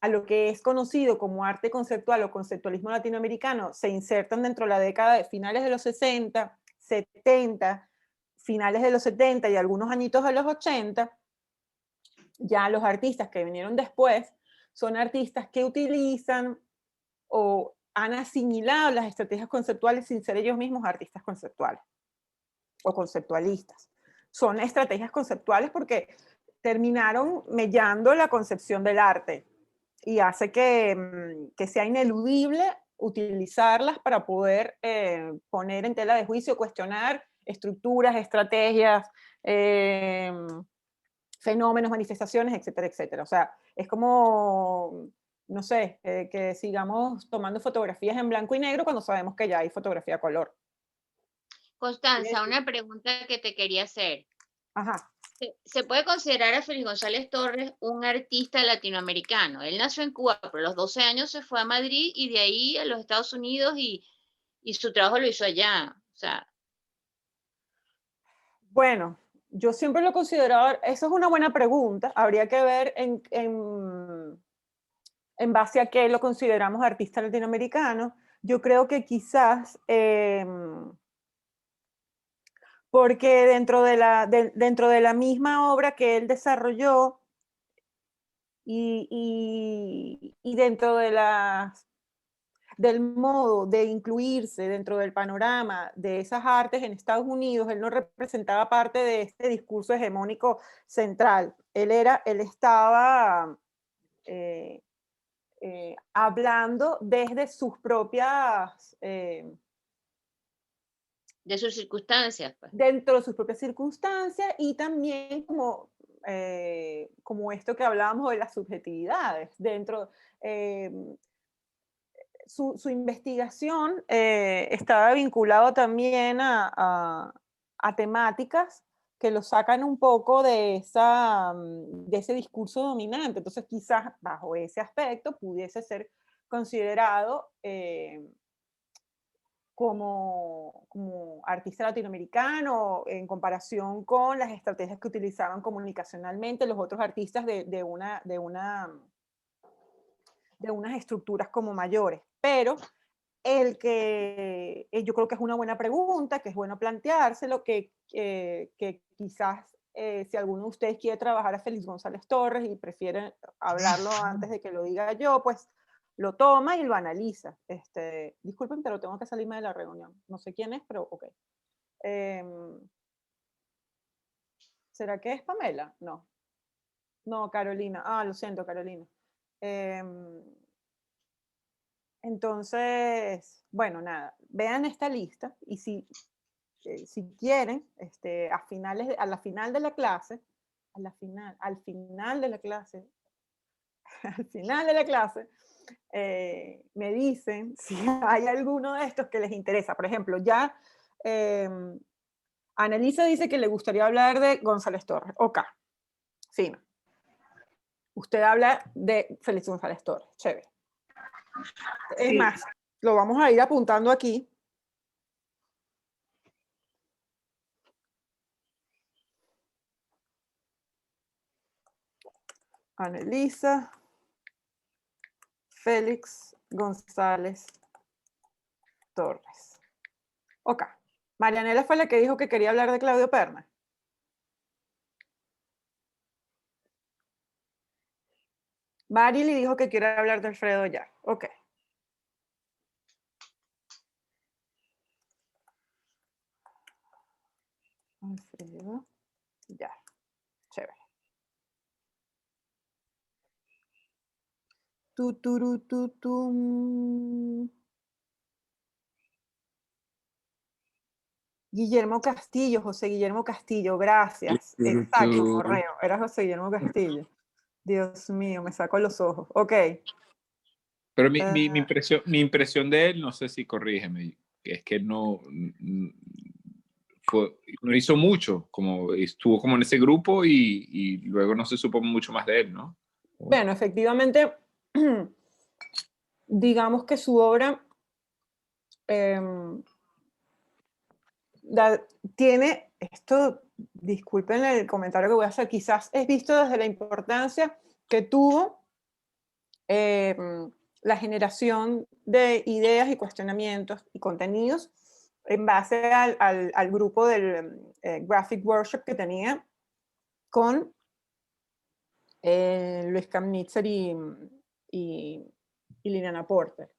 a lo que es conocido como arte conceptual o conceptualismo latinoamericano se insertan dentro de la década de finales de los 60, 70, finales de los 70 y algunos añitos de los 80, ya los artistas que vinieron después son artistas que utilizan o han asimilado las estrategias conceptuales sin ser ellos mismos artistas conceptuales o conceptualistas. Son estrategias conceptuales porque terminaron mellando la concepción del arte y hace que sea ineludible utilizarlas para poder poner en tela de juicio, cuestionar estructuras, estrategias, fenómenos, manifestaciones, etcétera, etcétera. O sea, es como, no sé, que sigamos tomando fotografías en blanco y negro cuando sabemos que ya hay fotografía a color. Constanza, una pregunta que te quería hacer. Ajá. ¿Se puede considerar a Félix González Torres un artista latinoamericano? Él nació en Cuba, pero a los 12 años se fue a Madrid y de ahí a los Estados Unidos y su trabajo lo hizo allá. O sea. Bueno, yo siempre lo he considerado, eso es una buena pregunta, habría que ver en base a qué lo consideramos artista latinoamericano. Yo creo que quizás porque dentro de la misma obra que él desarrolló y dentro de del modo de incluirse dentro del panorama de esas artes en Estados Unidos, él no representaba parte de este discurso hegemónico central. Él estaba hablando desde sus propias... de sus circunstancias. Pues. Dentro de sus propias circunstancias y también como esto que hablábamos de las subjetividades. Su investigación estaba vinculado también a temáticas que lo sacan un poco de ese discurso dominante. Entonces quizás bajo ese aspecto pudiese ser considerado como artista latinoamericano en comparación con las estrategias que utilizaban comunicacionalmente los otros artistas de unas estructuras como mayores. Pero yo creo que es una buena pregunta, que es bueno planteárselo, que quizás si alguno de ustedes quiere trabajar a Félix González Torres y prefiere hablarlo antes de que lo diga yo, pues lo toma y lo analiza. Disculpen, pero tengo que salirme de la reunión. No sé quién es, pero ok. ¿Será que es Pamela? No. No, Carolina. Ah, lo siento, Carolina. Entonces, bueno, nada, vean esta lista y si quieren, a la final de la clase, al final de la clase, al final de la clase, me dicen si hay alguno de estos que les interesa. Por ejemplo, ya Annalisa dice que le gustaría hablar de González Torres. Ok, sí. Usted habla de Félix González Torres. Chévere. Es más, lo vamos a ir apuntando aquí. Annalisa Félix González Torres. Ok. Marianela fue la que dijo que quería hablar de Claudio Perna. Marily dijo que quiere hablar de Alfredo Yar. Ok. Alfredo Yar. Chévere. Guillermo Castillo, José Guillermo Castillo, gracias. Exacto, Morreo, era José Guillermo Castillo. Dios mío, me saco los ojos. Ok. Pero mi impresión de él, no sé si corrígeme, es que no hizo mucho, como estuvo como en ese grupo y luego no se supo mucho más de él, ¿no? Bueno, efectivamente, digamos que su obra tiene, esto, disculpen el comentario que voy a hacer, quizás es visto desde la importancia que tuvo la generación de ideas y cuestionamientos y contenidos en base al grupo del Graphic Workshop que tenía con Luis Kamnitzer y Liliana Porter.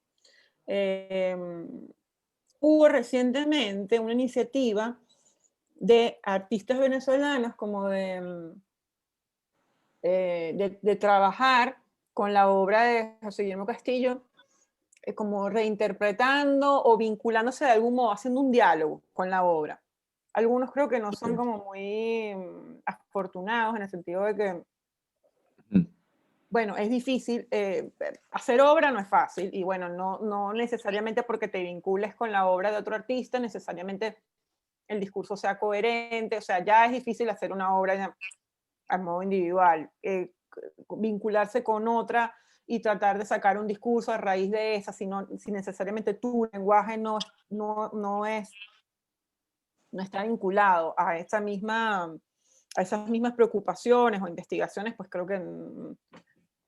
Hubo recientemente una iniciativa de artistas venezolanos como de trabajar con la obra de José Guillermo Castillo, como reinterpretando o vinculándose de algún modo, haciendo un diálogo con la obra. Algunos creo que no son como muy afortunados en el sentido de que, bueno, es difícil, hacer obra no es fácil, y bueno, no necesariamente porque te vincules con la obra de otro artista, necesariamente el discurso sea coherente, o sea, ya es difícil hacer una obra a modo individual, vincularse con otra y tratar de sacar un discurso a raíz de esa, si necesariamente tu lenguaje no está vinculado a esas mismas preocupaciones o investigaciones, pues creo que...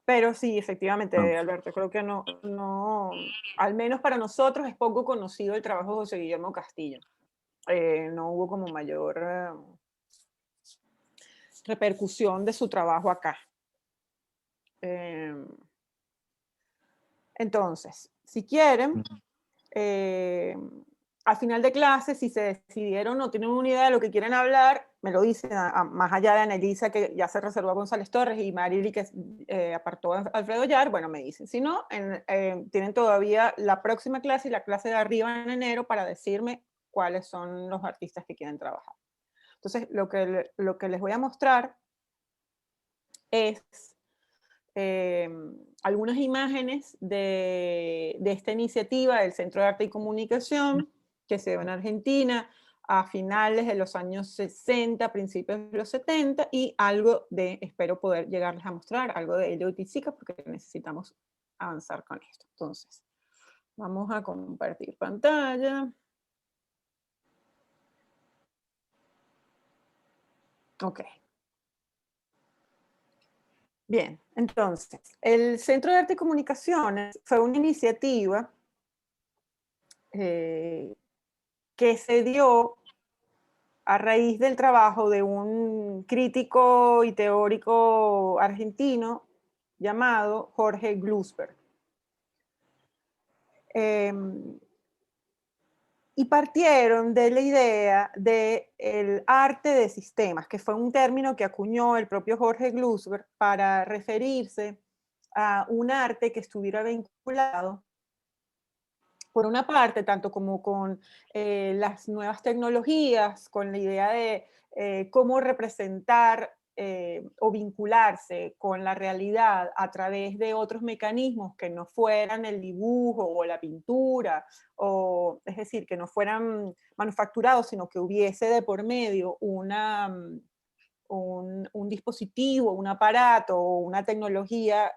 Pero sí, efectivamente, Alberto, creo que no, al menos para nosotros es poco conocido el trabajo de José Guillermo Castillo. no hubo como mayor repercusión de su trabajo acá. Entonces, si quieren, al final de clase, si se decidieron o tienen una idea de lo que quieren hablar, me lo dicen, más allá de Anelisa, que ya se reservó a González Torres, y Marily, que apartó a Alfredo Yar, bueno, me dicen. Si no, tienen todavía la próxima clase y la clase de arriba en enero para decirme cuáles son los artistas que quieren trabajar. Entonces, lo que les voy a mostrar es algunas imágenes de esta iniciativa del Centro de Arte y Comunicación que se dio en Argentina a finales de los años 60, principios de los 70, y algo de, espero poder llegarles a mostrar, algo de Elio Tizica, porque necesitamos avanzar con esto. Entonces, vamos a compartir pantalla. Ok. Bien, entonces, el Centro de Arte y Comunicaciones fue una iniciativa que se dio a raíz del trabajo de un crítico y teórico argentino llamado Jorge Glusberg. Y partieron de la idea del arte de sistemas, que fue un término que acuñó el propio Jorge Glusberg para referirse a un arte que estuviera vinculado, por una parte, tanto como con las nuevas tecnologías, con la idea de cómo representar o vincularse con la realidad a través de otros mecanismos que no fueran el dibujo o la pintura, o, es decir, que no fueran manufacturados, sino que hubiese de por medio un dispositivo, un aparato o una tecnología,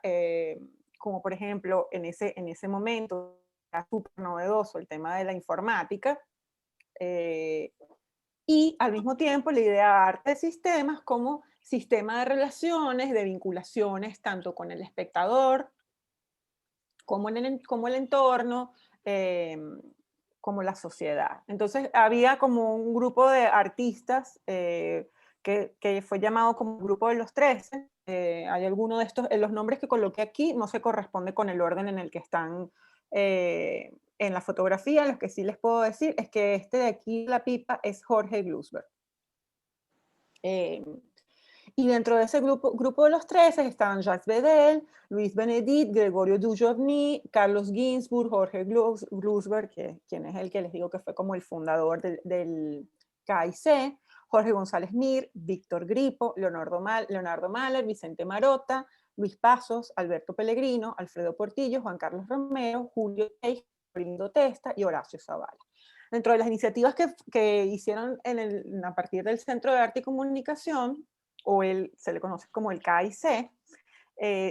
como por ejemplo en ese momento era súper novedoso el tema de la informática, y al mismo tiempo la idea de arte de sistemas como sistema de relaciones, de vinculaciones tanto con el espectador como el entorno, como la sociedad. Entonces había como un grupo de artistas que fue llamado como Grupo de los 13. Hay algunos de estos, los nombres que coloqué aquí no se corresponde con el orden en el que están en la fotografía. Lo que sí les puedo decir es que este de aquí, la pipa, es Jorge Glusberg. Y dentro de ese grupo de los 13 estaban Jacques Bedel, Luis Benedit, Gregorio Dujovny, Carlos Ginzburg, Jorge Glusberg, quien es el que les digo que fue como el fundador del KIC, Jorge González Mir, Víctor Gripo, Leonardo Mahler, Vicente Marota, Luis Pasos, Alberto Pellegrino, Alfredo Portillo, Juan Carlos Romero, Julio Teij, Brindo Testa y Horacio Zavala. Dentro de las iniciativas que hicieron a partir del Centro de Arte y Comunicación, o se le conoce como el KIC,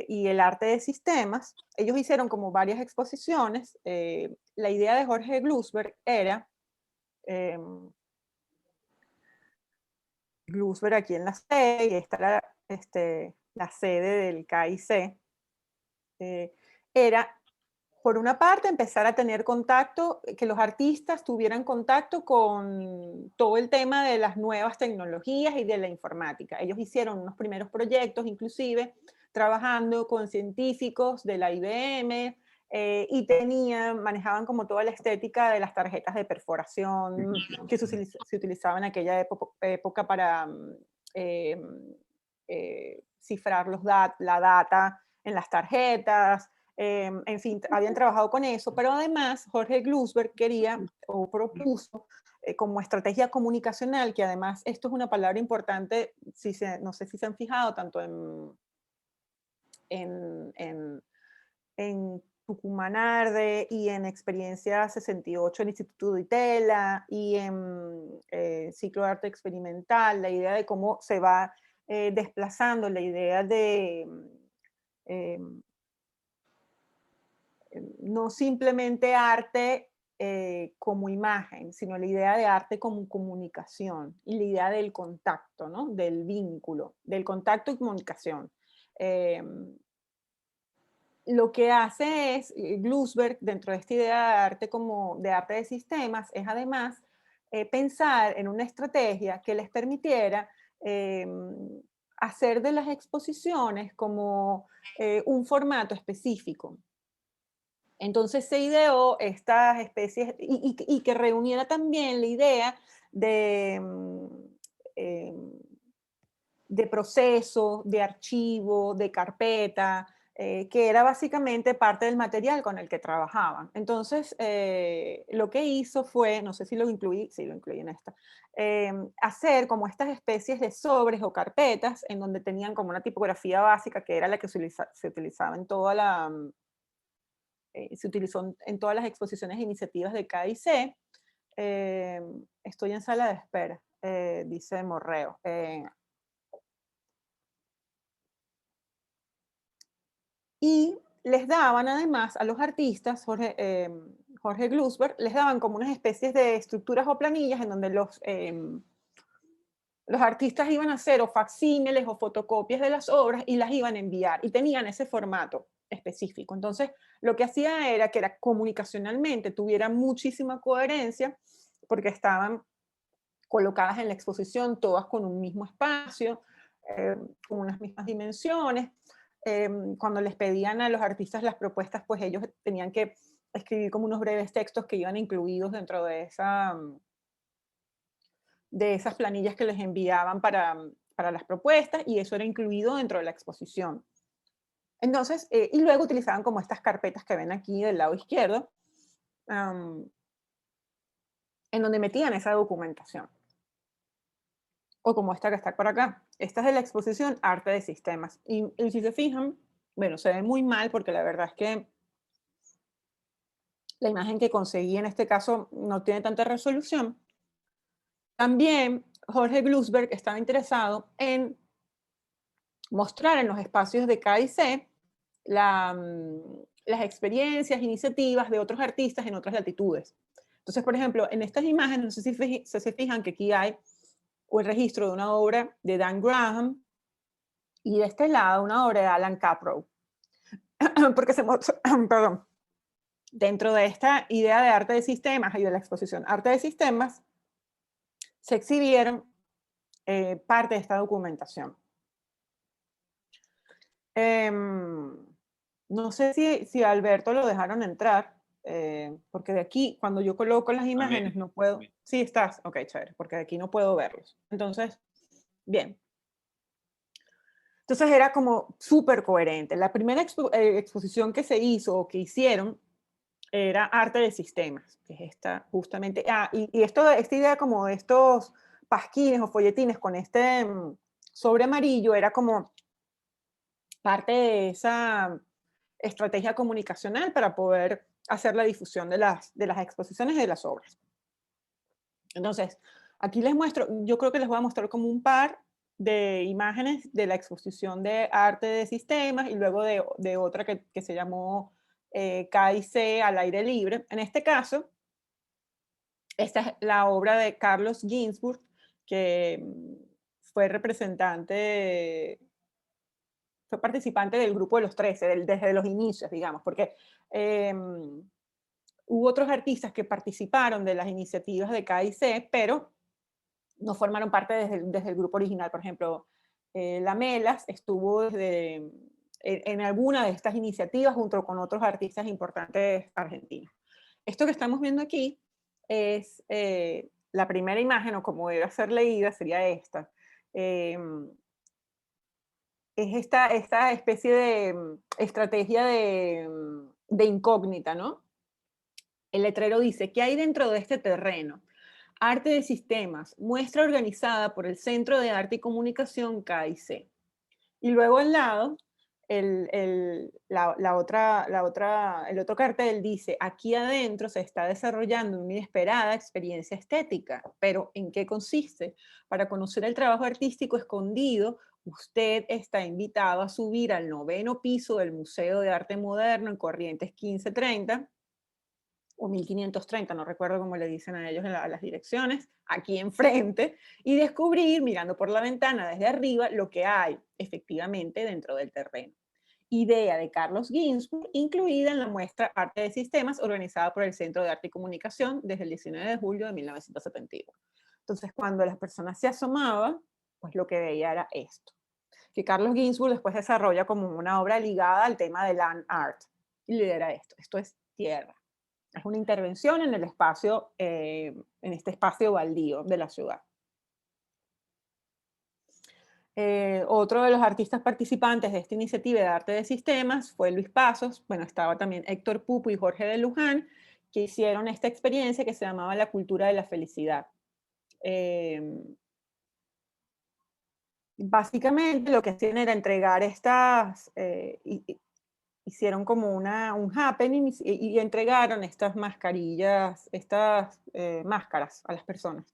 y el arte de sistemas, ellos hicieron como varias exposiciones. La idea de Jorge Glusberg era, Glusberg aquí en la sede, y esta la sede del KIC, era, por una parte, empezar a tener contacto, que los artistas tuvieran contacto con todo el tema de las nuevas tecnologías y de la informática. Ellos hicieron unos primeros proyectos, inclusive, trabajando con científicos de la IBM, y manejaban como toda la estética de las tarjetas de perforación que se utilizaban en aquella época para cifrar la data en las tarjetas. En fin, habían trabajado con eso, pero además Jorge Glusberg quería o propuso como estrategia comunicacional, que además esto es una palabra importante, no sé si se han fijado, tanto en Tucumán Arde y en Experiencia 68 en Instituto de Itela y en Ciclo de Arte Experimental, la idea de cómo se va desplazando la idea de no simplemente arte como imagen, sino la idea de arte como comunicación y la idea del contacto, ¿no? Del vínculo, del contacto y comunicación. Lo que hace es Glusberg, dentro de esta idea de arte de sistemas, es además pensar en una estrategia que les permitiera hacer de las exposiciones como un formato específico. Entonces se ideó estas especies y que reuniera también la idea de proceso, de archivo, de carpeta, que era básicamente parte del material con el que trabajaban. Entonces, lo que hizo fue, no sé si lo incluí, sí lo incluí en esta, hacer como estas especies de sobres o carpetas en donde tenían como una tipografía básica que era la que se utilizaba en toda la... se utilizó en todas las exposiciones e iniciativas de KIC. Estoy en sala de espera, dice Morreo. Y les daban además a los artistas, Jorge Glusberg, les daban como unas especies de estructuras o planillas en donde los artistas iban a hacer o facsímiles o fotocopias de las obras y las iban a enviar, y tenían ese formato específico. Entonces, lo que hacía era que comunicacionalmente tuviera muchísima coherencia, porque estaban colocadas en la exposición todas con un mismo espacio, con unas mismas dimensiones. Cuando les pedían a los artistas las propuestas, pues ellos tenían que escribir como unos breves textos que iban incluidos dentro de esas planillas que les enviaban para las propuestas, y eso era incluido dentro de la exposición. Entonces, y luego utilizaban como estas carpetas que ven aquí del lado izquierdo, en donde metían esa documentación. O como esta que está por acá. Esta es de la exposición Arte de Sistemas. Y si se fijan, bueno, se ve muy mal porque la verdad es que la imagen que conseguí en este caso no tiene tanta resolución. También Jorge Glusberg estaba interesado en mostrar en los espacios de KIC las experiencias, iniciativas de otros artistas en otras latitudes. Entonces, por ejemplo, en estas imágenes, no sé si se fijan que aquí hay el registro de una obra de Dan Graham y de este lado una obra de Alan Caprow. Porque perdón, dentro de esta idea de arte de sistemas y de la exposición Arte de Sistemas, se exhibieron parte de esta documentación. No sé si a Alberto lo dejaron entrar, porque de aquí, cuando yo coloco las imágenes, no puedo... Sí, estás. Ok, chévere, porque de aquí no puedo verlos. Entonces, bien. Entonces era como súper coherente. La primera exposición que se hizo o que hicieron era Arte de Sistemas, que es esta justamente. Y esta idea como de estos pasquines o folletines con este sobre amarillo era como parte de esa estrategia comunicacional para poder hacer la difusión de las exposiciones y de las obras. Entonces, aquí les muestro, yo creo que les voy a mostrar como un par de imágenes de la exposición de Arte de Sistemas y luego de otra que se llamó KIC al aire libre. En este caso, esta es la obra de Carlos Ginzburg, que fue fue participante del grupo de los 13, desde los inicios, digamos, porque hubo otros artistas que participaron de las iniciativas de KIC, pero no formaron parte desde el grupo original. Por ejemplo, Lamelas estuvo en alguna de estas iniciativas junto con otros artistas importantes argentinos. Esto que estamos viendo aquí es la primera imagen, o como debe ser leída, sería esta. Es esta especie de estrategia de incógnita, ¿no? El letrero dice: ¿qué hay dentro de este terreno? Arte de Sistemas, muestra organizada por el Centro de Arte y Comunicación KIC. Y luego al lado, el otro cartel dice: aquí adentro se está desarrollando una inesperada experiencia estética. ¿Pero en qué consiste? Para conocer el trabajo artístico escondido, usted está invitado a subir al 9º piso del Museo de Arte Moderno en Corrientes 1530, o 1530, no recuerdo cómo le dicen a ellos a las direcciones, aquí enfrente, y descubrir, mirando por la ventana desde arriba, lo que hay efectivamente dentro del terreno. idea de Carlos Ginzburg, incluida en la muestra Arte de Sistemas, organizada por el Centro de Arte y Comunicación desde el 19 de julio de 1971. Entonces, cuando las personas se asomaban, pues lo que veía era esto, que Carlos Ginzburg después desarrolla como una obra ligada al tema de land art, y lidera esto es tierra. Es una intervención en el espacio, en este espacio baldío de la ciudad. Otro de los artistas participantes de esta iniciativa de arte de sistemas fue Luis Pasos. Bueno, estaba también Héctor Pupo y Jorge de Luján, que hicieron esta experiencia que se llamaba la cultura de la felicidad. Básicamente lo que hacían era entregar estas, hicieron como un happening y entregaron estas mascarillas, estas máscaras a las personas.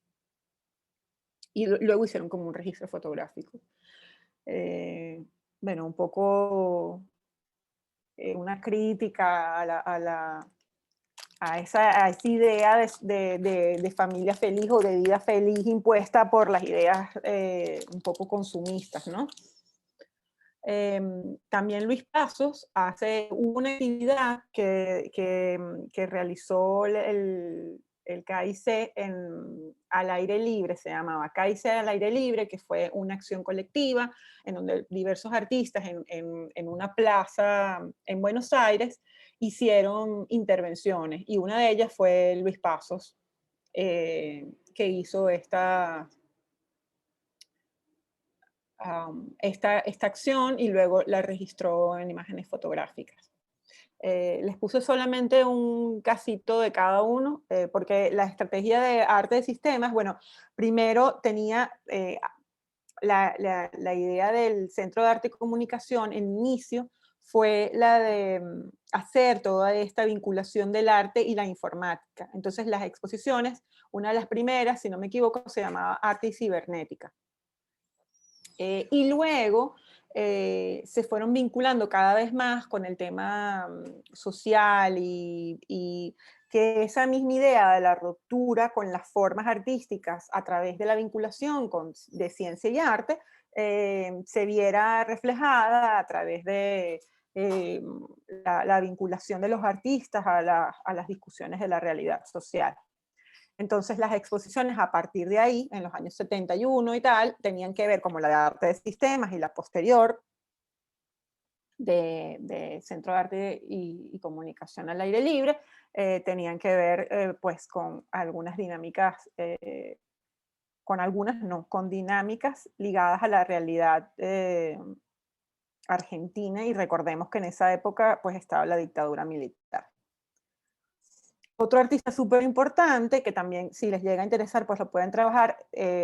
Y luego hicieron como un registro fotográfico. Bueno, un poco una crítica a esa idea de familia feliz o de vida feliz impuesta por las ideas un poco consumistas, ¿no? También Luis Pasos hace una actividad que realizó el KIC al aire libre, se llamaba KIC al aire libre, que fue una acción colectiva en donde diversos artistas en una plaza en Buenos Aires hicieron intervenciones, y una de ellas fue Luis Pasos, que hizo esta acción y luego la registró en imágenes fotográficas. Les puse solamente un casito de cada uno, porque la estrategia de arte de sistemas, bueno, primero tenía la idea del Centro de Arte y Comunicación en inicio, fue la de hacer toda esta vinculación del arte y la informática. Entonces las exposiciones, una de las primeras, si no me equivoco, se llamaba Arte y Cibernética. Y luego se fueron vinculando cada vez más con el tema social y que esa misma idea de la ruptura con las formas artísticas a través de la vinculación de ciencia y arte se viera reflejada a través de la vinculación de los artistas a las discusiones de la realidad social. Entonces las exposiciones a partir de ahí, en los años 71 y tal, tenían que ver como la de arte de sistemas y la posterior de Centro de Arte y Comunicación al aire libre, tenían que ver pues con algunas dinámicas, con dinámicas ligadas a la realidad argentina, y recordemos que en esa época pues estaba la dictadura militar. Otro artista súper importante, que también si les llega a interesar, pues lo pueden trabajar,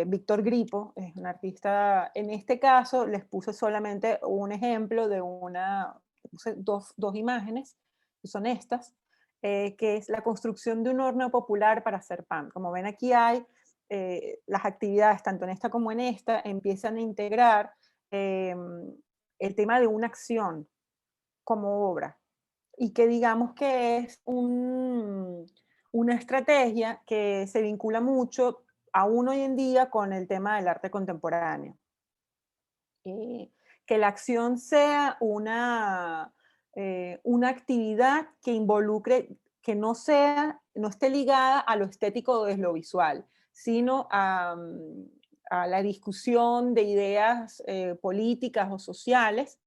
Víctor Gripo, es un artista, en este caso les puse solamente un ejemplo de dos imágenes, que son estas, que es la construcción de un horno popular para hacer pan. Como ven aquí hay las actividades, tanto en esta como en esta, empiezan a integrar el tema de una acción como obra, y que digamos que es una estrategia que se vincula mucho aún hoy en día con el tema del arte contemporáneo. Que la acción sea una actividad que involucre, que no esté ligada a lo estético o de lo visual, sino a la discusión de ideas políticas o sociales,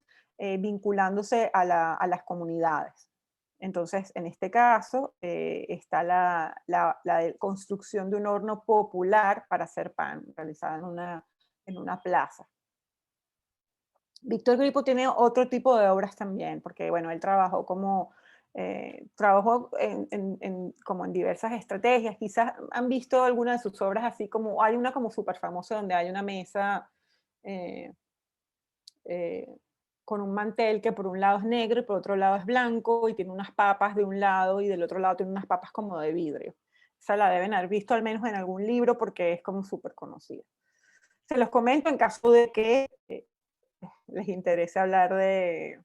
vinculándose a las comunidades. Entonces, en este caso, está la construcción de un horno popular para hacer pan, realizada en una plaza. Víctor Gripo tiene otro tipo de obras también, porque bueno, él trabajó como como en diversas estrategias. Quizás han visto algunas de sus obras así, como hay una como súper famosa donde hay una mesa con un mantel que por un lado es negro y por otro lado es blanco, y tiene unas papas de un lado y del otro lado tiene unas papas como de vidrio. Esa la deben haber visto al menos en algún libro porque es como súper conocida. Se los comento en caso de que les interese hablar de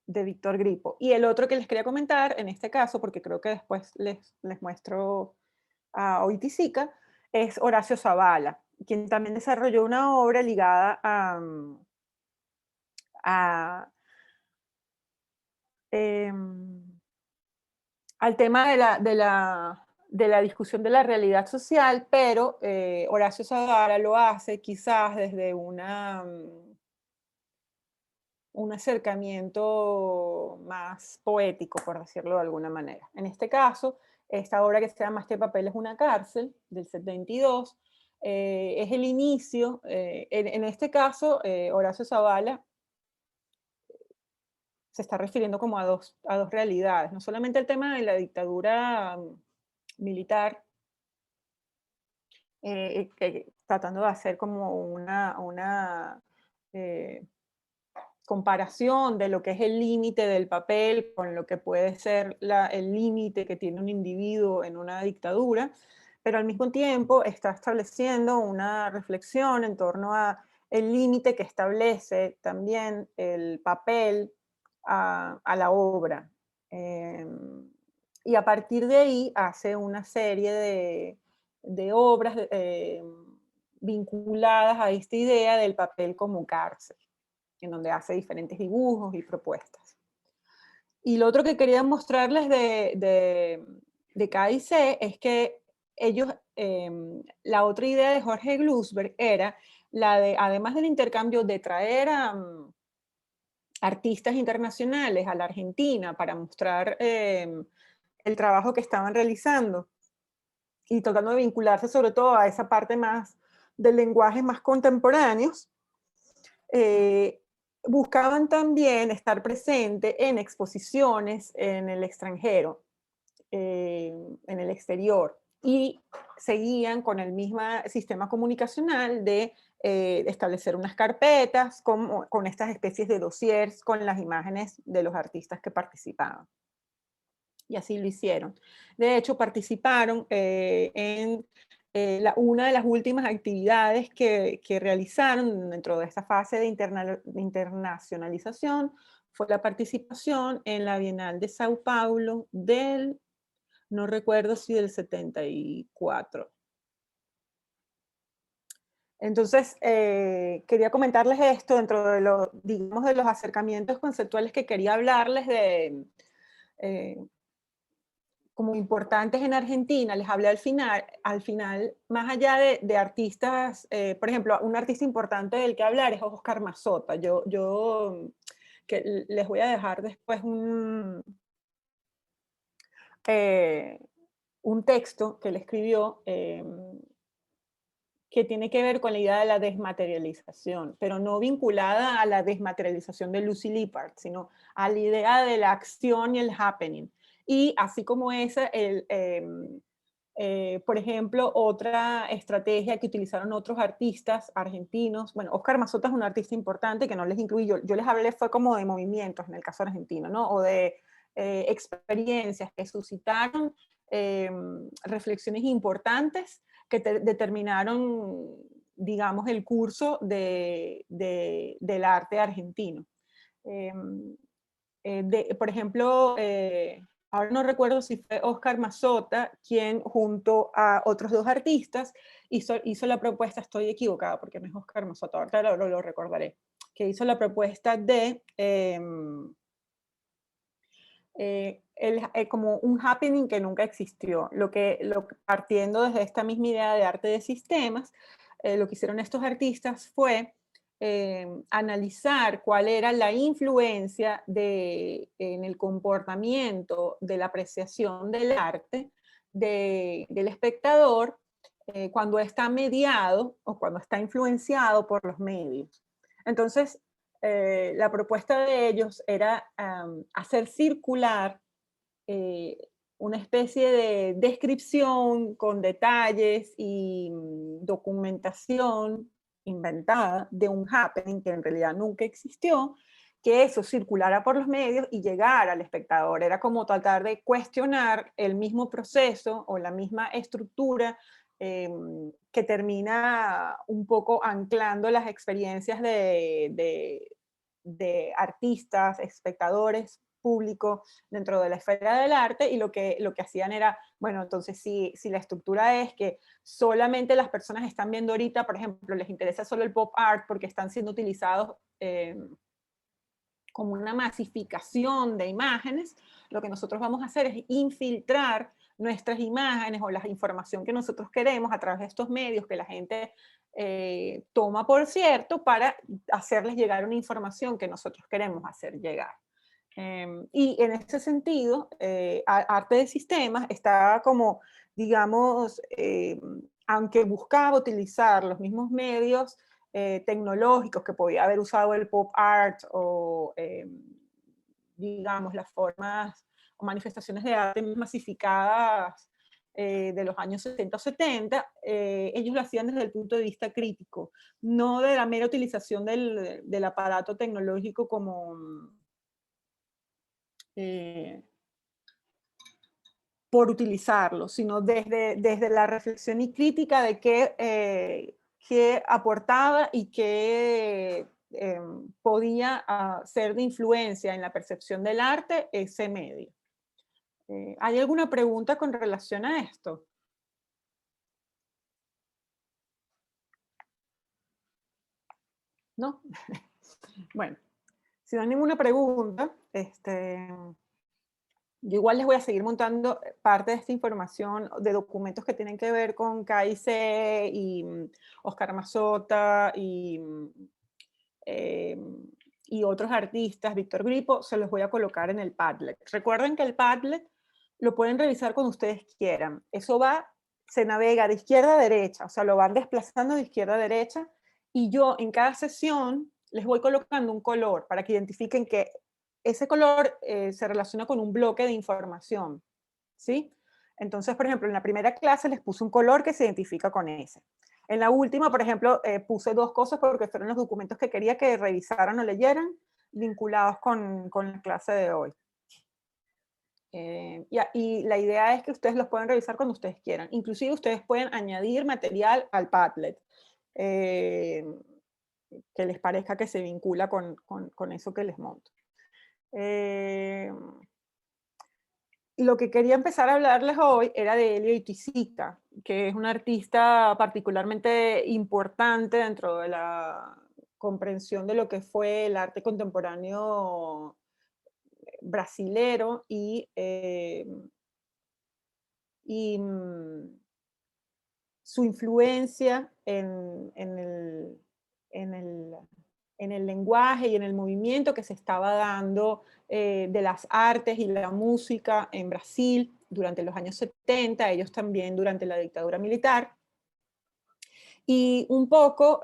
Víctor Gripo. Y el otro que les quería comentar, en este caso, porque creo que después les muestro a Oiticica, es Horacio Zavala, quien también desarrolló una obra ligada al tema de la discusión de la realidad social, pero Horacio Zavala lo hace quizás desde un acercamiento más poético, por decirlo de alguna manera. En este caso, esta obra que se llama Este papel es una cárcel, del 72, es el inicio, en este caso, Horacio Zavala se está refiriendo como a dos realidades, no solamente el tema de la dictadura militar, tratando de hacer como una comparación de lo que es el límite del papel con lo que puede ser el límite que tiene un individuo en una dictadura, pero al mismo tiempo está estableciendo una reflexión en torno a el límite que establece también el papel a la obra. Y a partir de ahí hace una serie de obras vinculadas a esta idea del papel como cárcel, en donde hace diferentes dibujos y propuestas. Y lo otro que quería mostrarles de KIC es que ellos, la otra idea de Jorge Glusberg era la de, además del intercambio, de traer a artistas internacionales a la Argentina para mostrar el trabajo que estaban realizando y tratando de vincularse sobre todo a esa parte más de lenguajes más contemporáneos, buscaban también estar presente en exposiciones en el extranjero, en el exterior, y seguían con el mismo sistema comunicacional de establecer unas carpetas con estas especies de dossiers con las imágenes de los artistas que participaban. Y así lo hicieron. De hecho, participaron en una de las últimas actividades que realizaron dentro de esta fase de internacionalización fue la participación en la Bienal de Sao Paulo del, no recuerdo si del 74. Entonces, quería comentarles esto dentro de, digamos, de los acercamientos conceptuales que quería hablarles de como importantes en Argentina. Les hablé al final más allá de artistas, por ejemplo, un artista importante del que hablar es Oscar Mazzotta. Que les voy a dejar después un texto que él escribió que tiene que ver con la idea de la desmaterialización, pero no vinculada a la desmaterialización de Lucy Lippard, sino a la idea de la acción y el happening. Y así como esa, por ejemplo, otra estrategia que utilizaron otros artistas argentinos, bueno, Oscar Mazzotta es un artista importante que no les incluí, yo les hablé fue como de movimientos en el caso argentino, ¿no? O de experiencias que suscitaron reflexiones importantes que determinaron, digamos, el curso del arte argentino. Por ejemplo, ahora no recuerdo si fue Oscar Mazzotta quien junto a otros dos artistas hizo la propuesta, estoy equivocada porque no es Oscar Mazzotta, ahorita lo recordaré, que hizo la propuesta de como un happening que nunca existió. Partiendo desde esta misma idea de arte de sistemas, lo que hicieron estos artistas fue analizar cuál era la influencia en el comportamiento de la apreciación del arte del espectador cuando está mediado o cuando está influenciado por los medios. Entonces, la propuesta de ellos era hacer circular una especie de descripción con detalles y documentación inventada de un happening que en realidad nunca existió, que eso circulara por los medios y llegara al espectador. Era como tratar de cuestionar el mismo proceso o la misma estructura que termina un poco anclando las experiencias de artistas, espectadores, público dentro de la esfera del arte, y lo que hacían era, bueno, entonces si la estructura es que solamente las personas están viendo ahorita, por ejemplo, les interesa solo el pop art porque están siendo utilizados como una masificación de imágenes, lo que nosotros vamos a hacer es infiltrar nuestras imágenes o la información que nosotros queremos a través de estos medios que la gente toma por cierto para hacerles llegar una información que nosotros queremos hacer llegar. Y en ese sentido, arte de sistemas está como, digamos, aunque buscaba utilizar los mismos medios tecnológicos que podía haber usado el pop art o, digamos, las formas o manifestaciones de arte masificadas de los años 60 o 70, ellos lo hacían desde el punto de vista crítico, no de la mera utilización del aparato tecnológico como por utilizarlo, sino desde la reflexión y crítica de qué aportaba y qué podía ser de influencia en la percepción del arte ese medio. ¿Hay alguna pregunta con relación a esto? ¿No? Bueno, si no hay ninguna pregunta, yo igual les voy a seguir montando parte de esta información de documentos que tienen que ver con KIC y Oscar Mazzotta y otros artistas, Víctor Gripo, se los voy a colocar en el Padlet. Recuerden que el Padlet lo pueden revisar cuando ustedes quieran. Eso se navega de izquierda a derecha, o sea, lo van desplazando de izquierda a derecha, y yo en cada sesión les voy colocando un color para que identifiquen que ese color se relaciona con un bloque de información, ¿sí? Entonces, por ejemplo, en la primera clase les puse un color que se identifica con ese. En la última, por ejemplo, puse dos cosas porque fueron los documentos que quería que revisaran o leyeran vinculados con la clase de hoy. Y la idea es que ustedes los pueden revisar cuando ustedes quieran. Inclusive ustedes pueden añadir material al Padlet que les parezca que se vincula con eso que les monto. Lo que quería empezar a hablarles hoy era de Elio Itizica, que es un artista particularmente importante dentro de la comprensión de lo que fue el arte contemporáneo brasilero y su influencia en el lenguaje y en el movimiento que se estaba dando de las artes y la música en Brasil durante los años 70, ellos también durante la dictadura militar. Y un poco,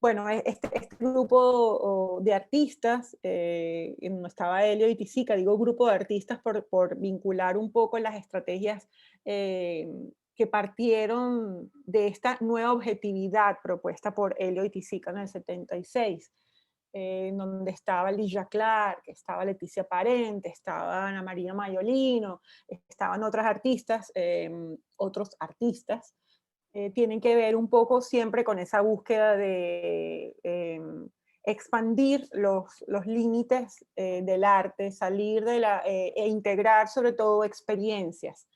bueno, este grupo de artistas, no estaba Elio Itizica, digo grupo de artistas por vincular un poco las estrategias que partieron de esta nueva objetividad propuesta por Elio Itizica en el 76, donde estaba Ligia Clark, estaba Leticia Parente, estaba Ana María Maiolino, estaban otros artistas, tienen que ver un poco siempre con esa búsqueda de expandir los límites del arte, salir e integrar sobre todo experiencias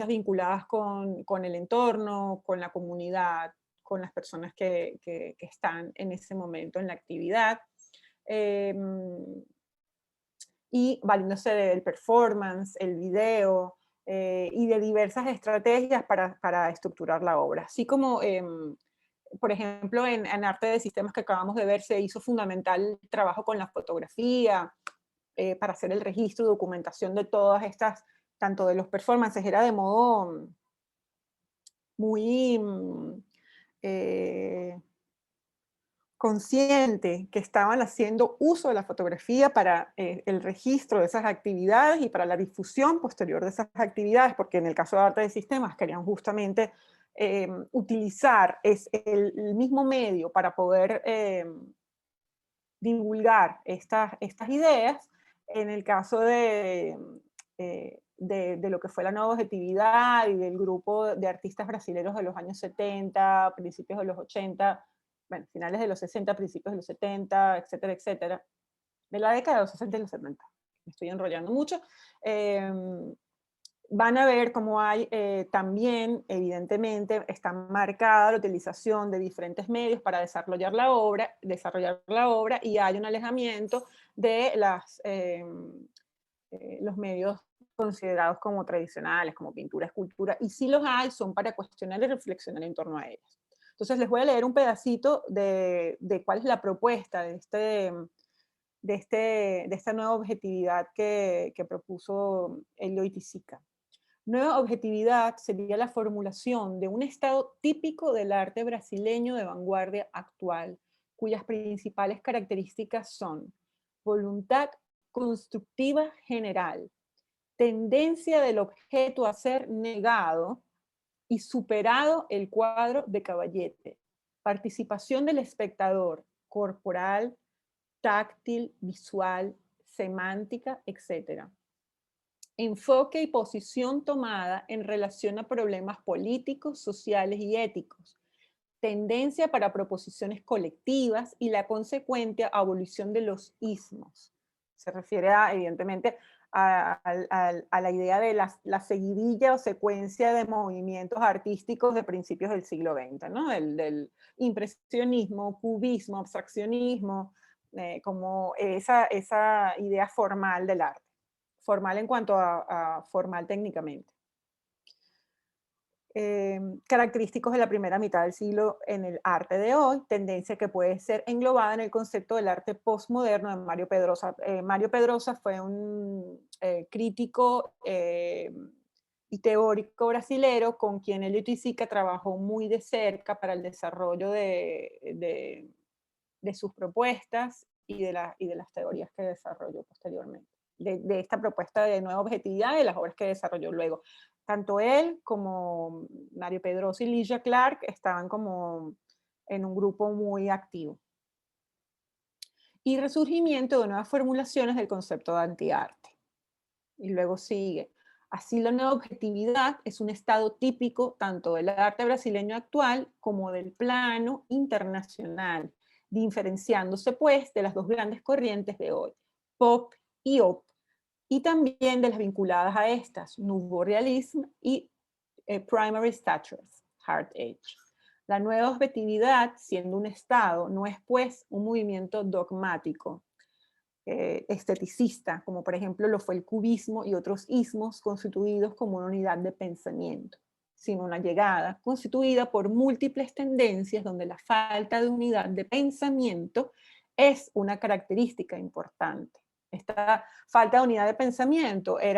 vinculadas con el entorno, con la comunidad, con las personas que están en ese momento en la actividad, y valiéndose del performance, el video, y de diversas estrategias para estructurar la obra. Así como, por ejemplo, en arte de sistemas que acabamos de ver, se hizo fundamental el trabajo con la fotografía, para hacer el registro y documentación de todas estas, tanto de los performances, era de modo muy consciente que estaban haciendo uso de la fotografía para el registro de esas actividades y para la difusión posterior de esas actividades, porque en el caso de arte de sistemas querían justamente utilizar el mismo medio para poder divulgar estas ideas. En el caso de lo que fue la nueva objetividad y del grupo de artistas brasileños de los años 70, principios de los 80, bueno, finales de los 60, principios de los 70, etcétera, etcétera, de la década de los 60 y los 70, me estoy enrollando mucho, van a ver cómo hay también, evidentemente, está marcada la utilización de diferentes medios para desarrollar la obra, y hay un alejamiento de los medios considerados como tradicionales, como pintura, escultura, y si los hay, son para cuestionar y reflexionar en torno a ellos. Entonces les voy a leer un pedacito de cuál es la propuesta de esta nueva objetividad que propuso Elio Itisica. Nueva objetividad sería la formulación de un estado típico del arte brasileño de vanguardia actual, cuyas principales características son voluntad constructiva general, tendencia del objeto a ser negado y superado el cuadro de Caballete, participación del espectador, corporal, táctil, visual, semántica, etc. Enfoque y posición tomada en relación a problemas políticos, sociales y éticos, tendencia para proposiciones colectivas y la consecuente abolición de los ismos. Se refiere evidentemente a la idea de la seguidilla o secuencia de movimientos artísticos de principios del siglo XX, ¿no? Del impresionismo, cubismo, abstraccionismo, como esa idea formal del arte. Formal en cuanto a formal técnicamente. Característicos de la primera mitad del siglo en el arte de hoy, tendencia que puede ser englobada en el concepto del arte postmoderno de Mario Pedrosa. Mario Pedrosa fue un crítico y teórico brasilero con quien Elio Itisica trabajó muy de cerca para el desarrollo de sus propuestas y de las teorías que desarrolló posteriormente. De esta propuesta de nueva objetividad y de las obras que desarrolló luego. Tanto él como Mario Pedrosa y Ligia Clark estaban como en un grupo muy activo. Y resurgimiento de nuevas formulaciones del concepto de antiarte. Y luego sigue. Así la nueva objetividad es un estado típico tanto del arte brasileño actual como del plano internacional, diferenciándose pues de las dos grandes corrientes de hoy, pop y op, y también de las vinculadas a estas, Nouveau Realisme y Primary Statures, Hard Age. La nueva objetividad, siendo un estado, no es pues un movimiento dogmático, esteticista, como por ejemplo lo fue el cubismo y otros ismos constituidos como una unidad de pensamiento, sino una llegada constituida por múltiples tendencias donde la falta de unidad de pensamiento es una característica importante. Esta falta de unidad de pensamiento es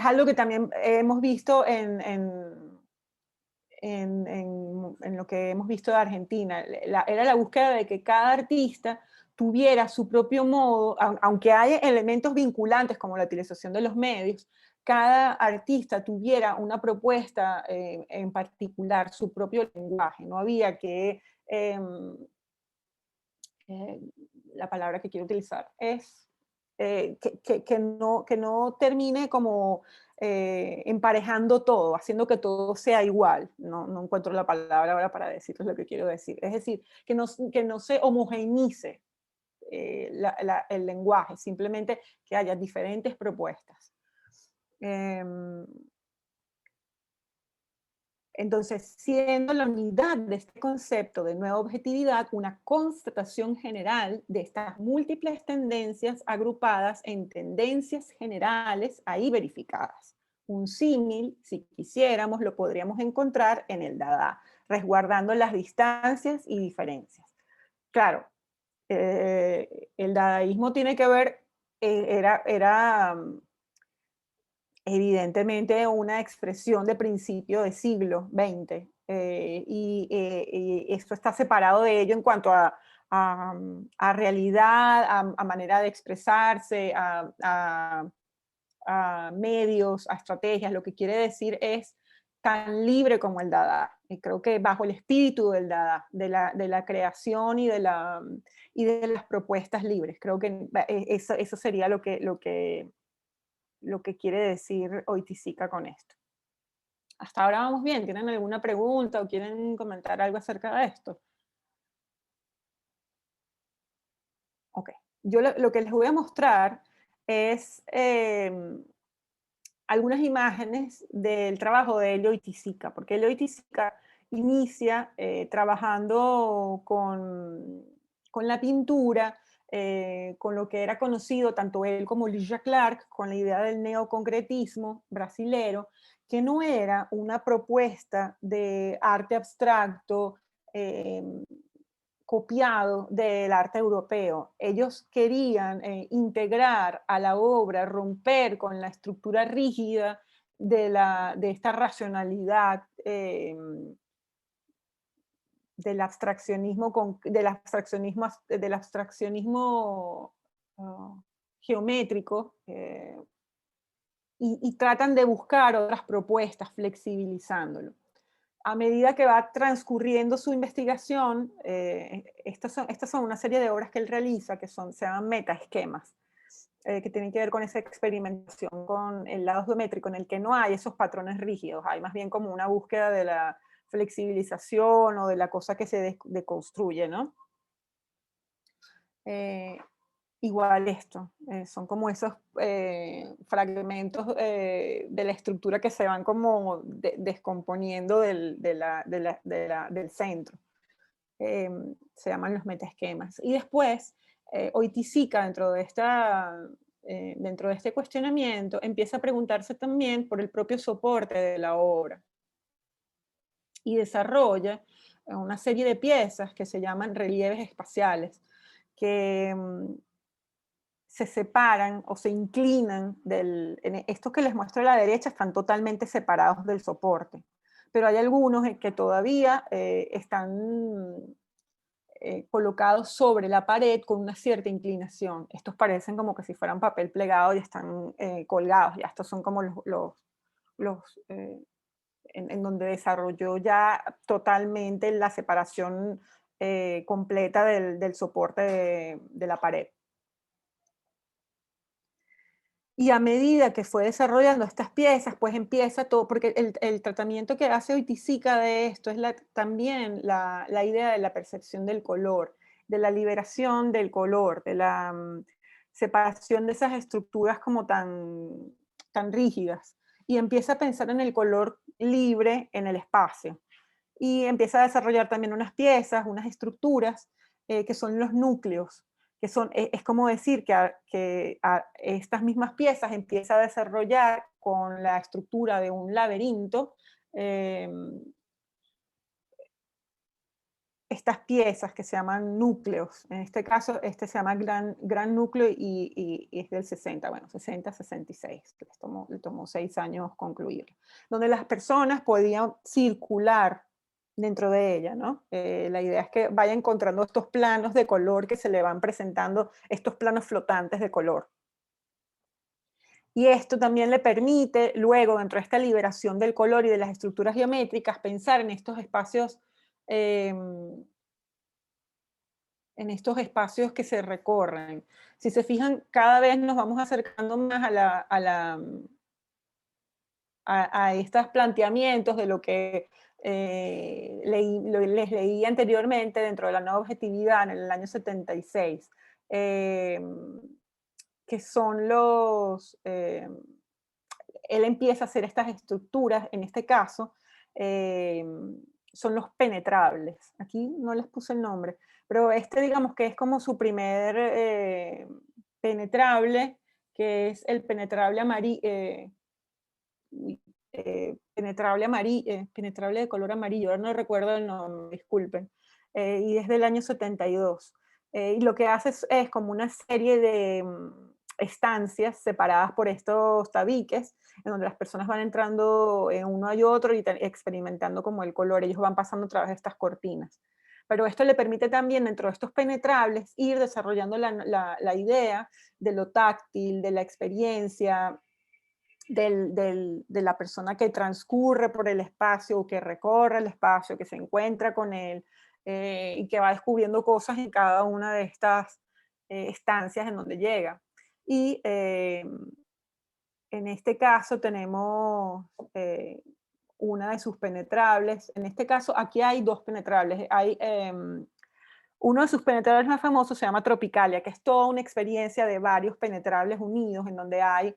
algo que también hemos visto en lo que hemos visto de Argentina. Era la búsqueda de que cada artista tuviera su propio modo, aunque hay elementos vinculantes como la utilización de los medios, cada artista tuviera una propuesta en particular, su propio lenguaje. No había que... la palabra que quiero utilizar es que no termine como emparejando todo, haciendo que todo sea igual. No encuentro la palabra ahora para decirles lo que quiero decir. Es decir, que no se homogeneice el lenguaje, simplemente que haya diferentes propuestas. Entonces, siendo la unidad de este concepto de nueva objetividad una constatación general de estas múltiples tendencias agrupadas en tendencias generales ahí verificadas. Un símil, si quisiéramos, lo podríamos encontrar en el Dada, resguardando las distancias y diferencias. Claro, el dadaísmo tiene que ver, era evidentemente una expresión de principio del siglo XX, y esto está separado de ello en cuanto a realidad, a manera de expresarse, a medios, a estrategias. Lo que quiere decir es tan libre como el Dada. Y creo que bajo el espíritu del Dada, de la creación y de las propuestas libres. Creo que eso sería lo que quiere decir Itisica con esto. Hasta ahora vamos bien. ¿Tienen alguna pregunta o quieren comentar algo acerca de esto? Ok. Yo lo que les voy a mostrar es algunas imágenes del trabajo de Elio Oiticica, porque Elio Oiticica inicia trabajando con la pintura, con lo que era conocido tanto él como Ligia Clark, con la idea del neoconcretismo brasilero, que no era una propuesta de arte abstracto copiado del arte europeo. Ellos querían integrar a la obra, romper con la estructura rígida de esta racionalidad del abstraccionismo, del abstraccionismo geométrico, y tratan de buscar otras propuestas flexibilizándolo. A medida que va transcurriendo su investigación, estas son una serie de obras que él realiza que se llaman metaesquemas, que tienen que ver con esa experimentación con el lado geométrico en el que no hay esos patrones rígidos, hay más bien como una búsqueda de la flexibilización o de la cosa que se deconstruye, ¿no? Igual esto, son como esos fragmentos de la estructura que se van como descomponiendo del centro. Se llaman los metaesquemas. Y después, Oiticica, dentro de este cuestionamiento, empieza a preguntarse también por el propio soporte de la obra. Y desarrolla una serie de piezas que se llaman relieves espaciales, que se separan o se inclinan estos que les muestro a la derecha están totalmente separados del soporte, pero hay algunos que todavía están colocados sobre la pared con una cierta inclinación. Estos parecen como que si fueran papel plegado y están colgados, ya estos son como en donde desarrolló ya totalmente la separación completa del soporte de la pared. Y a medida que fue desarrollando estas piezas, pues empieza todo, porque el tratamiento que hace Oiticica de esto es también la idea de la percepción del color, de la liberación del color, de la separación de esas estructuras como tan rígidas. Y empieza a pensar en el color libre en el espacio. Y empieza a desarrollar también unas piezas, unas estructuras que son los núcleos, que es como decir que estas mismas piezas empieza a desarrollar con la estructura de un laberinto estas piezas que se llaman núcleos. En este caso, este se llama gran núcleo y es del 60, bueno, 60-66, que le tomó 6 años concluirlo, donde las personas podían circular dentro de ella, ¿no? La idea es que vaya encontrando estos planos de color que se le van presentando, estos planos flotantes de color. Y esto también le permite, luego, dentro de esta liberación del color y de las estructuras geométricas, pensar en estos espacios que se recorren. Si se fijan, cada vez nos vamos acercando más a estos planteamientos de lo que les leí anteriormente dentro de la nueva objetividad en el año 76, que son él empieza a hacer estas estructuras, en este caso, son los penetrables. Aquí no les puse el nombre, pero digamos que es como su primer penetrable, que es el penetrable amarillo, penetrable de color amarillo, ahora no recuerdo el nombre, disculpen, y es del año 72. Y lo que hace es como una serie de estancias separadas por estos tabiques, en donde las personas van entrando en uno y otro y experimentando como el color, ellos van pasando a través de estas cortinas. Pero esto le permite también, dentro de estos penetrables, ir desarrollando la idea de lo táctil, de la experiencia, de la persona que transcurre por el espacio, que recorre el espacio, que se encuentra con él, y que va descubriendo cosas en cada una de estas estancias en donde llega. Y en este caso tenemos una de sus penetrables. En este caso, aquí hay 2 penetrables. Hay Uno de sus penetradores más famosos se llama Tropicalia, que es toda una experiencia de varios penetrables unidos, en donde hay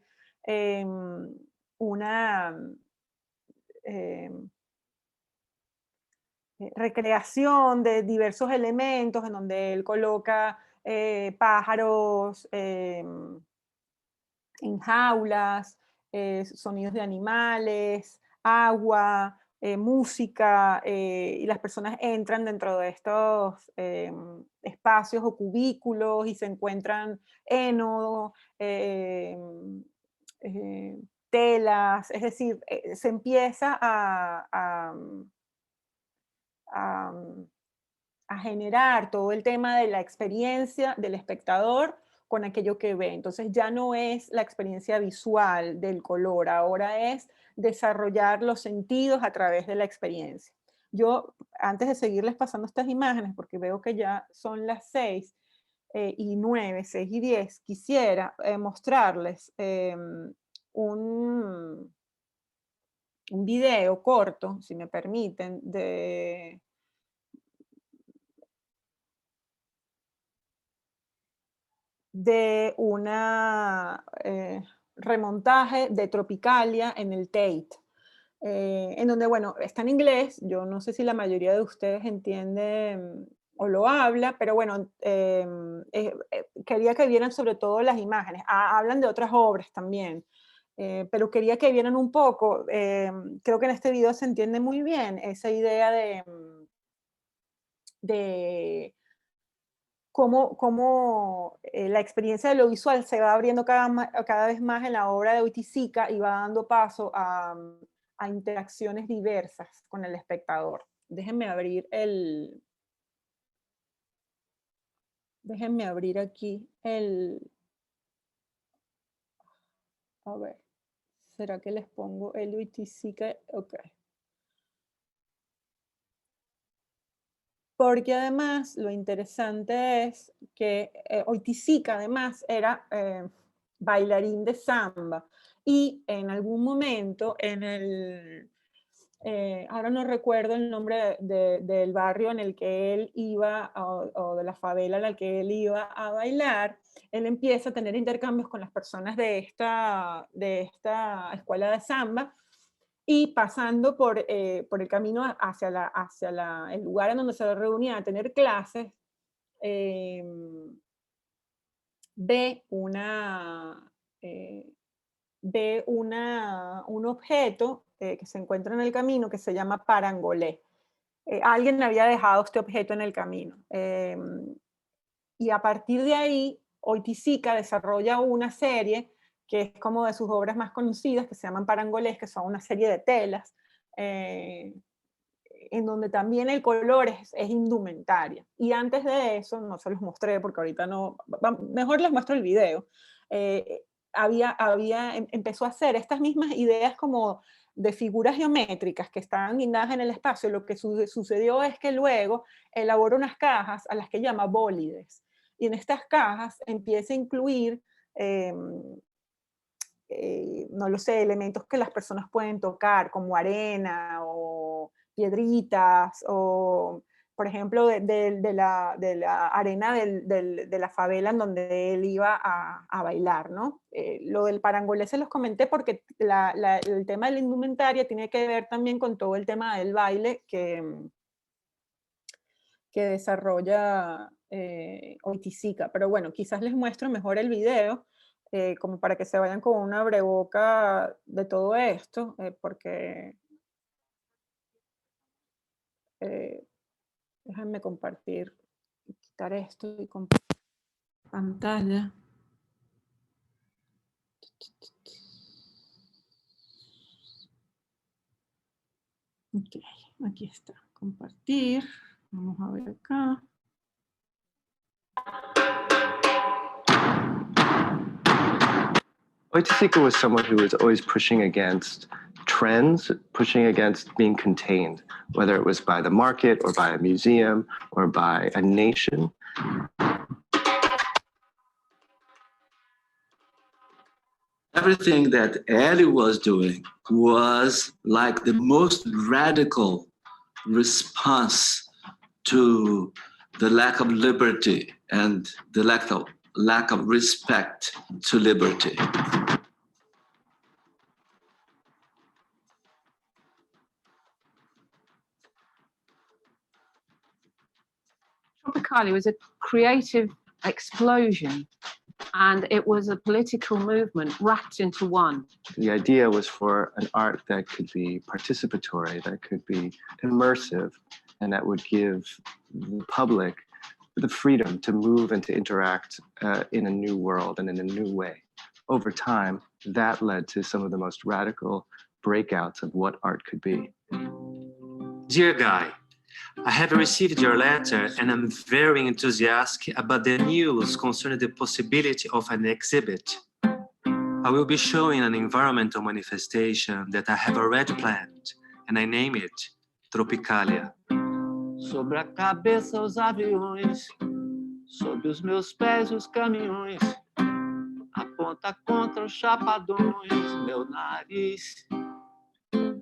una recreación de diversos elementos, en donde él coloca pájaros en jaulas, sonidos de animales, agua, música, y las personas entran dentro de estos espacios o cubículos y se encuentran heno, telas, es decir, se empieza a generar todo el tema de la experiencia del espectador con aquello que ve. Entonces ya no es la experiencia visual del color, ahora es desarrollar los sentidos a través de la experiencia. Yo, antes de seguirles pasando estas imágenes, porque veo que ya son las 6:09, 6:10, quisiera mostrarles un video corto, si me permiten, de una remontaje de Tropicalia en el Tate, en donde, bueno, está en inglés, yo no sé si la mayoría de ustedes entienden o lo habla, pero bueno, quería que vieran sobre todo las imágenes. Hablan de otras obras también, pero quería que vieran un poco, creo que en este video se entiende muy bien esa idea de cómo la experiencia de lo visual se va abriendo cada vez más en la obra de Oiticica y va dando paso a interacciones diversas con el espectador. Déjenme abrir aquí a ver, ¿será que les pongo el Oiticica? Ok. Porque además lo interesante es que Oiticica además era bailarín de samba y en algún momento ahora no recuerdo el nombre del barrio en el que él iba o de la favela en la que él iba a bailar, él empieza a tener intercambios con las personas de esta escuela de samba. Y pasando por el camino hacia el lugar en donde se reunían a tener clases, ve un objeto que se encuentra en el camino que se llama parangolé. Alguien había dejado este objeto en el camino. Y a partir de ahí, Oiticica desarrolla una serie que es como de sus obras más conocidas, que se llaman parangolés, que son una serie de telas, en donde también el color es indumentaria. Y antes de eso, no se los mostré porque ahorita no, mejor les muestro el video, empezó a hacer estas mismas ideas como de figuras geométricas que estaban guindadas en el espacio. Lo que sucedió es que luego elaboró unas cajas a las que llama bólides. Y en estas cajas empieza a incluir no lo sé, elementos que las personas pueden tocar, como arena o piedritas, o por ejemplo de la arena de la favela en donde él iba a bailar, ¿no? Lo del parangolé se los comenté porque el tema de la indumentaria tiene que ver también con todo el tema del baile que desarrolla Oiticica. Pero bueno, quizás les muestro mejor el video, como para que se vayan con una abreboca de todo esto, porque déjenme compartir, quitar esto y compartir pantalla. Ok, aquí está, compartir, vamos a ver acá. Oiticica was someone who was always pushing against trends, pushing against being contained, whether it was by the market or by a museum or by a nation. Everything that Eddie was doing was like the most radical response to the lack of liberty and the lack of respect to liberty. Tropicalia was a creative explosion, and it was a political movement wrapped into one. The idea was for an art that could be participatory, that could be immersive, and that would give the public the freedom to move and to interact in a new world and in a new way. Over time, that led to some of the most radical breakouts of what art could be. Dear Guy, I have received your letter and I'm very enthusiastic about the news concerning the possibility of an exhibit. I will be showing an environmental manifestation that I have already planned, and I name it Tropicalia. Sobre a cabeça os aviões, sob os meus pés os caminhões, aponta contra os chapadões, meu nariz.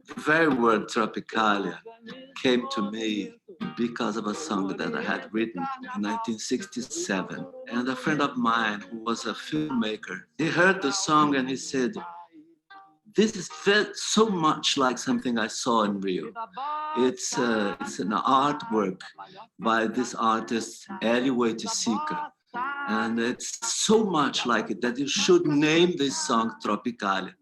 The very word Tropicalia came to me because of a song that I had written in 1967. And a friend of mine who was a filmmaker, he heard the song and he said, this is so much like something I saw in Rio. It's an artwork by this artist, Hélio Oiticica. And it's so much like it that you should name this song Tropicalia.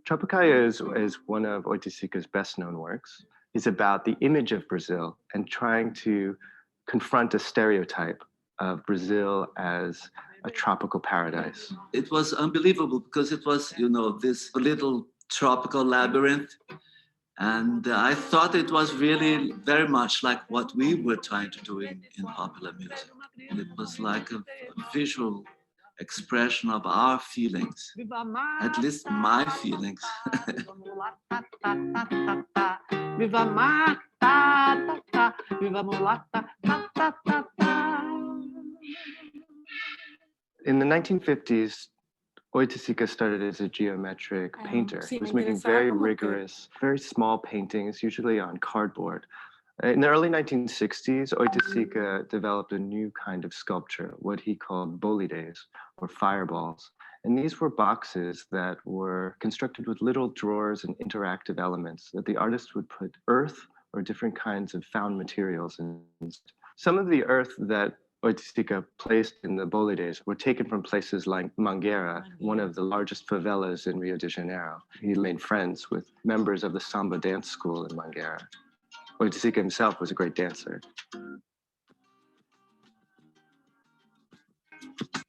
Tropicalia is one of Oiticica's best-known works. It's about the image of Brazil and trying to confront a stereotype of Brazil as a tropical paradise. It was unbelievable because it was, this little tropical labyrinth. And I thought it was really very much like what we were trying to do in popular music. It was like a visual expression of our feelings, at least my feelings. Viva mata, viva mulata, In the 1950s, Oiticica started as a geometric painter. He was making very rigorous, very small paintings, usually on cardboard. In the early 1960s, Oiticica developed a new kind of sculpture, what he called bolides, or fireballs. And these were boxes that were constructed with little drawers and interactive elements that the artist would put earth or different kinds of found materials in. Some of the earth that Oiticica placed in the bolides were taken from places like Mangueira, one of the largest favelas in Rio de Janeiro. He made friends with members of the samba dance school in Mangueira. Oiticica himself was a great dancer.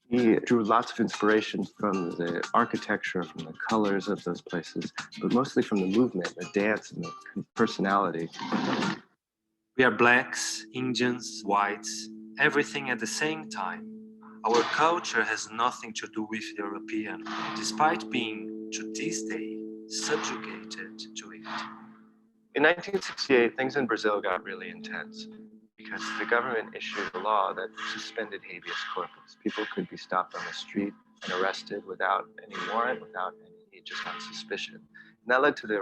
He drew lots of inspiration from the architecture, from the colors of those places, but mostly from the movement, the dance, and the personality. We are blacks, Indians, whites, everything at the same time. Our culture has nothing to do with European, despite being, to this day, subjugated to it. In 1968, things in Brazil got really intense because the government issued a law that suspended habeas corpus. People could be stopped on the street and arrested without any warrant, without any, just on suspicion. And that led to the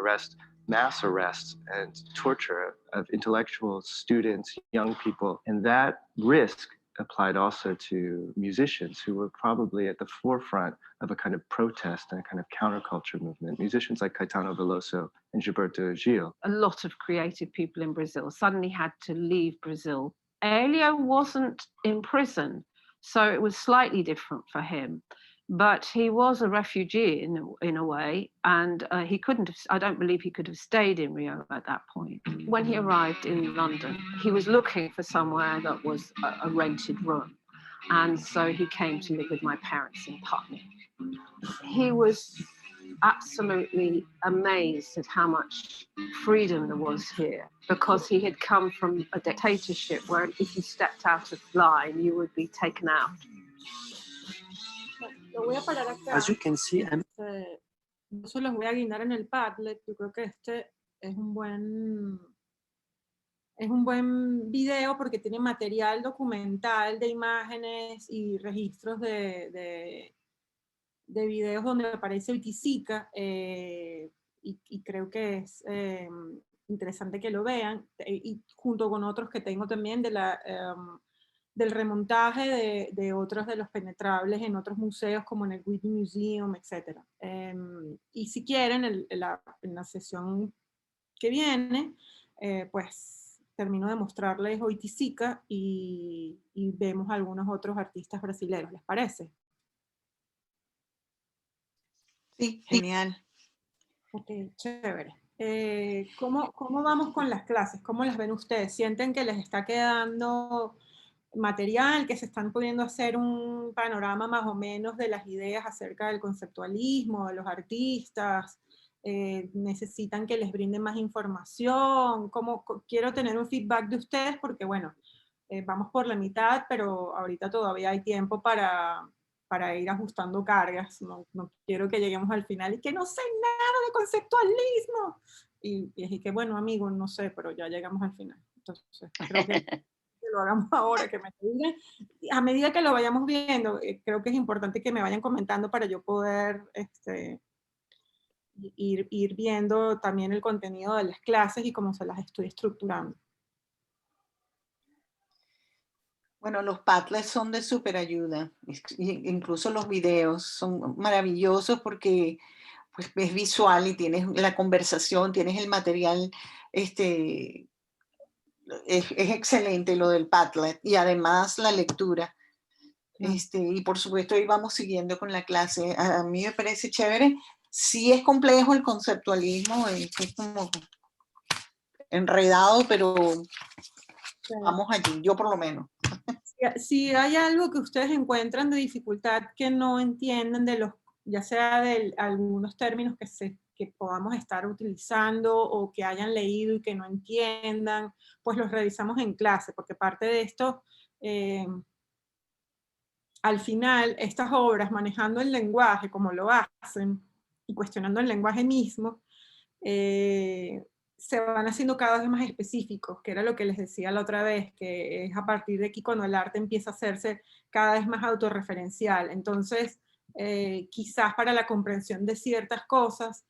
mass arrests and torture of intellectuals, students, young people. And that risk applied also to musicians who were probably at the forefront of a kind of protest and a kind of counterculture movement. Musicians like Caetano Veloso and Gilberto Gil. A lot of creative people in Brazil suddenly had to leave Brazil. Hélio wasn't in prison, so it was slightly different for him. But he was a refugee in a way, and he couldn't have, I don't believe he could have stayed in Rio at that point. When he arrived in London, he was looking for somewhere that was a rented room. And so he came to live with my parents in Putney. He was absolutely amazed at how much freedom there was here, because he had come from a dictatorship where if you stepped out of line, you would be taken out. Lo voy a parar acá. As you can see, Yo se los voy a guindar en el Padlet. Yo creo que este es un buen video porque tiene material documental de imágenes y registros de videos donde aparece Oiticica, y creo que es interesante que lo vean, y junto con otros que tengo también de la del remontaje de otros de los penetrables en otros museos como en el Whitney Museum, etc. Y si quieren, en la sesión que viene, pues termino de mostrarles Oiticica y vemos algunos otros artistas brasileños, ¿les parece? Sí, genial. Ok, chévere. ¿Cómo vamos con las clases? ¿Cómo las ven ustedes? ¿Sienten que les está quedando material, que se están pudiendo hacer un panorama más o menos de las ideas acerca del conceptualismo, de los artistas? ¿Necesitan que les brinden más información? Quiero tener un feedback de ustedes porque, bueno, vamos por la mitad, pero ahorita todavía hay tiempo para ir ajustando cargas. No quiero que lleguemos al final y que no sé nada de conceptualismo. Y así que, bueno, amigo, no sé, pero ya llegamos al final. Entonces, creo que lo hagamos ahora, que me digan. A medida que lo vayamos viendo, creo que es importante que me vayan comentando para yo poder ir viendo también el contenido de las clases y cómo se las estoy estructurando. Bueno, los Padlets son de súper ayuda. Incluso los videos son maravillosos porque pues, es visual y tienes la conversación, tienes el material. Es excelente lo del Padlet y además la lectura. Y por supuesto ahí vamos siguiendo con la clase. A mí me parece chévere. Sí es complejo el conceptualismo, es como enredado, pero vamos allí, yo por lo menos. Si hay algo que ustedes encuentran de dificultad que no entienden ya sea de algunos términos que podamos estar utilizando o que hayan leído y que no entiendan, pues los revisamos en clase, porque parte de esto, al final, estas obras, manejando el lenguaje como lo hacen y cuestionando el lenguaje mismo, se van haciendo cada vez más específicos, que era lo que les decía la otra vez, que es a partir de aquí cuando el arte empieza a hacerse cada vez más autorreferencial. Entonces, quizás para la comprensión de ciertas cosas,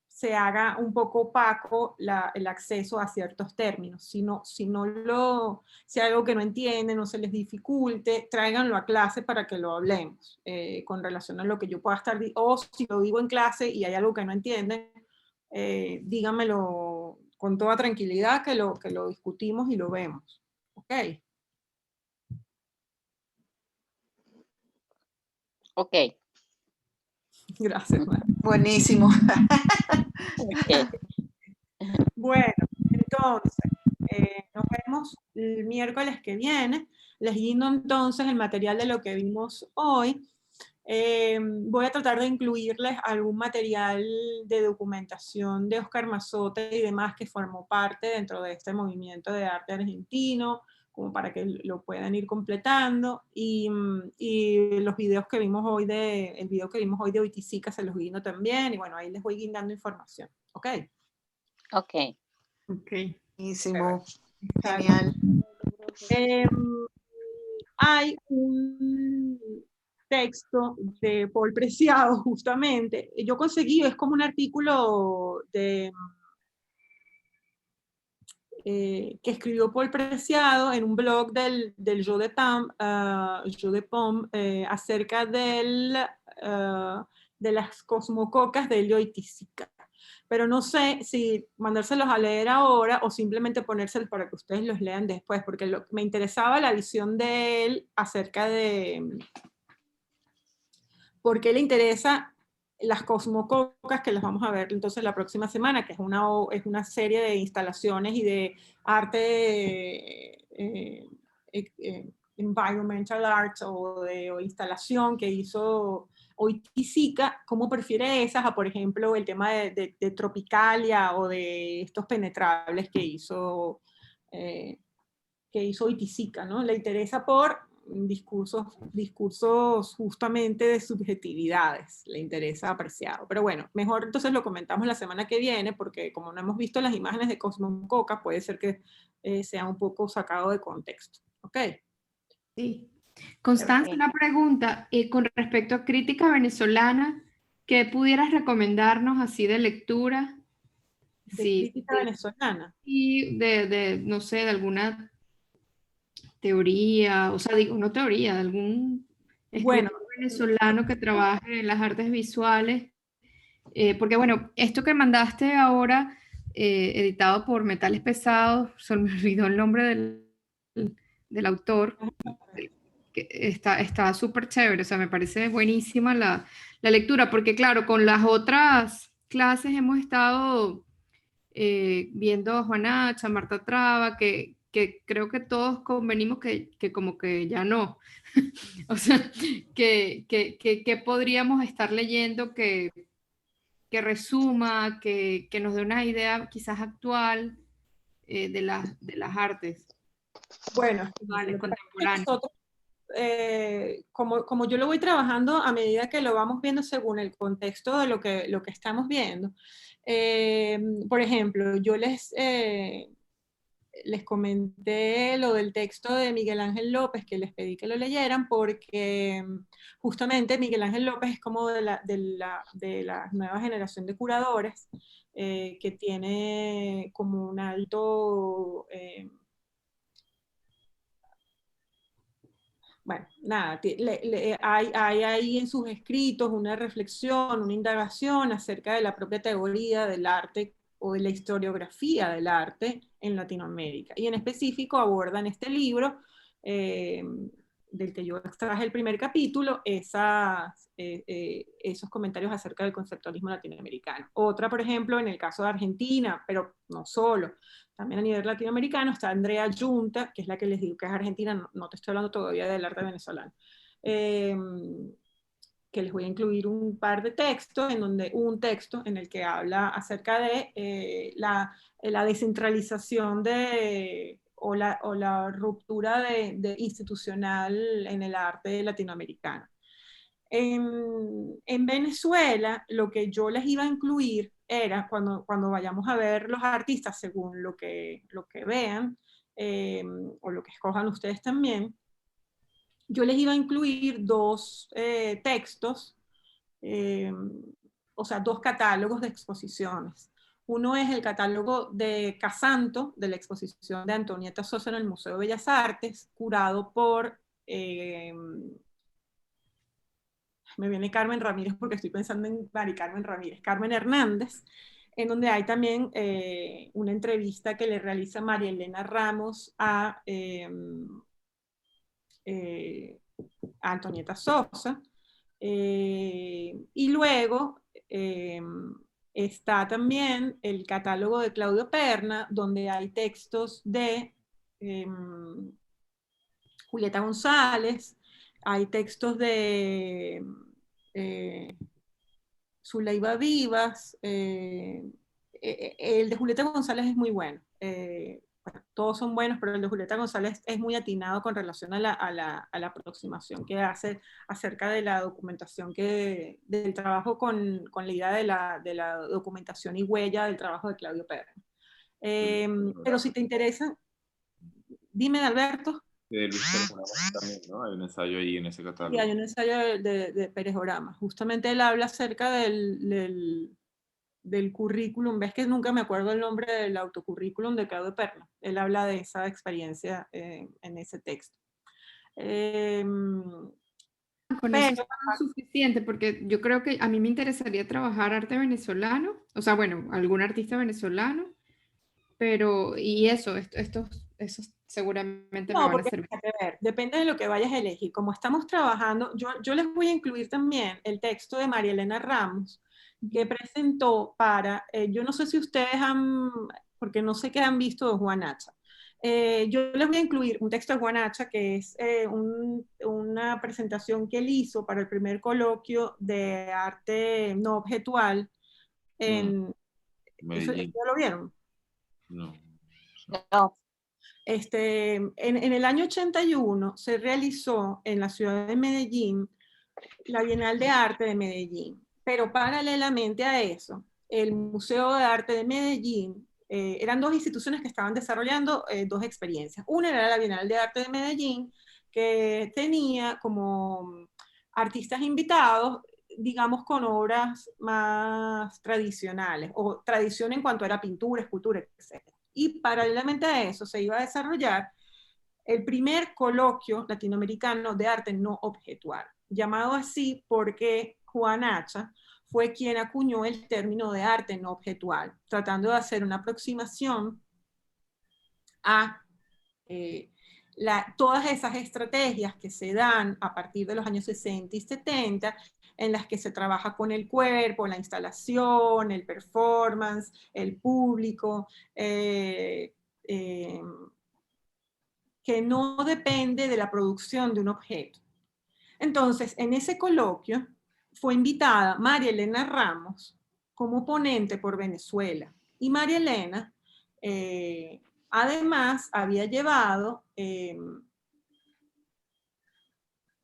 se haga un poco opaco el acceso a ciertos términos. Si hay algo que no entienden o se les dificulte, tráiganlo a clase para que lo hablemos con relación a lo que yo pueda estar, o si lo digo en clase y hay algo que no entienden, díganmelo con toda tranquilidad que lo discutimos y lo vemos. ¿Ok? Ok. Gracias, Mara. Buenísimo. Okay. Bueno, entonces, nos vemos el miércoles que viene. Les guindo entonces el material de lo que vimos hoy. Voy a tratar de incluirles algún material de documentación de Oscar Mazzotte y demás que formó parte dentro de este movimiento de arte argentino, como para que lo puedan ir completando, y los videos que vimos hoy el video que vimos hoy de Oiticica se los guindo también, y bueno, ahí les voy guindando información. ¿Ok? Ok. Ok. Buenísimo. Genial. Hay un texto de Paul Preciado, justamente. Yo conseguí, es como un artículo que escribió Paul Preciado en un blog del Jeu de Paume, acerca de las cosmococas de Oiticica. Pero no sé si mandárselos a leer ahora o simplemente ponérselos para que ustedes los lean después, porque me interesaba la visión de él acerca de por qué le interesa las cosmococas, que las vamos a ver entonces la próxima semana, que es una serie de instalaciones y de arte, environmental arts o instalación que hizo Oiticica, cómo prefiere esas a, por ejemplo, el tema de Tropicalia o de estos penetrables que hizo Oiticica, ¿no? Le interesa por discursos justamente de subjetividades, le interesa apreciado. Pero bueno, mejor entonces lo comentamos la semana que viene, porque como no hemos visto las imágenes de Cosmococa, puede ser que sea un poco sacado de contexto. ¿Ok? Sí. Constanza, una pregunta con respecto a crítica venezolana, ¿qué pudieras recomendarnos así de lectura? ¿De crítica venezolana? Y no sé, de alguna teoría, o sea, digo, no teoría, de algún Bueno, escritor venezolano que trabaje en las artes visuales. Porque bueno, esto que mandaste ahora, editado por Metales Pesados, se me olvidó el nombre del autor, que está súper chévere, o sea, me parece buenísima la lectura, porque claro, con las otras clases hemos estado viendo a Juanacha, Marta Traba, que creo que todos convenimos que como que ya no. O sea, que podríamos estar leyendo que resuma, que nos dé una idea quizás actual de las artes. Bueno, contemporáneas. nosotros, como yo lo voy trabajando a medida que lo vamos viendo según el contexto de lo que estamos viendo. Por ejemplo, yo les comenté lo del texto de Miguel Ángel López, que les pedí que lo leyeran, porque justamente Miguel Ángel López es como de la nueva generación de curadores, que tiene como un alto... bueno, nada, hay ahí en sus escritos una reflexión, una indagación acerca de la propia teoría del arte o de la historiografía del arte en Latinoamérica. Y en específico aborda en este libro, del que yo extraje el primer capítulo, esos comentarios acerca del conceptualismo latinoamericano. Otra, por ejemplo, en el caso de Argentina, pero no solo, también a nivel latinoamericano, está Andrea Yunta, que es la que les digo que es argentina, no te estoy hablando todavía del arte venezolano, que les voy a incluir un par de textos, un texto en el que habla acerca de la descentralización o la ruptura institucional en el arte latinoamericano. En Venezuela, lo que yo les iba a incluir era, cuando vayamos a ver los artistas según lo que vean, o lo que escojan ustedes también, yo les iba a incluir dos textos, o sea, dos catálogos de exposiciones. Uno es el catálogo de Casanto, de la exposición de Antonieta Sosa en el Museo de Bellas Artes, curado por... me viene Carmen Ramírez porque estoy pensando en Mari Carmen Ramírez, Carmen Hernández, en donde hay también una entrevista que le realiza María Elena Ramos a Antonieta Sosa. Y luego está también el catálogo de Claudio Perna, donde hay textos de Julieta González, hay textos de Zuleiba Vivas, el de Julieta González es muy bueno. Bueno, todos son buenos, pero el de Julieta González es muy atinado con relación a la aproximación que hace acerca de la documentación, del trabajo con la idea de la documentación y huella del trabajo de Claudio Perna. Pero si te interesa, dime, Alberto. De Luis Pérez Oramas también, ¿no? Hay un ensayo ahí en ese catálogo. Sí, hay un ensayo de Pérez Oramas. Justamente él habla acerca del currículum. Ves que nunca me acuerdo el nombre del autocurrículum de Claudio Perna. Él habla de esa experiencia en ese texto. Con eso es suficiente, porque yo creo que a mí me interesaría trabajar arte venezolano, o sea, bueno, algún artista venezolano, pero, y eso seguramente me van a servir. Depende de lo que vayas a elegir. Como estamos trabajando, yo les voy a incluir también el texto de María Elena Ramos, que presentó para, yo no sé si ustedes porque no sé qué han visto de Juanacha. Yo les voy a incluir un texto de Juanacha, que es una presentación que él hizo para el primer coloquio de arte no objetual en Medellín. ¿Ya lo vieron? No. En el año 81 se realizó en la ciudad de Medellín la Bienal de Arte de Medellín, pero paralelamente a eso, el Museo de Arte de Medellín, eran dos instituciones que estaban desarrollando dos experiencias. Una era la Bienal de Arte de Medellín, que tenía como artistas invitados, digamos, con obras más tradicionales, o tradición en cuanto era pintura, escultura, etc. Y paralelamente a eso se iba a desarrollar el primer coloquio latinoamericano de arte no objetual, llamado así porque Juan Hacha fue quien acuñó el término de arte no objetual, tratando de hacer una aproximación a todas esas estrategias que se dan a partir de los años 60 y 70, en las que se trabaja con el cuerpo, la instalación, el performance, el público, que no depende de la producción de un objeto. Entonces, en ese coloquio fue invitada María Elena Ramos como ponente por Venezuela. Y María Elena, además, había llevado,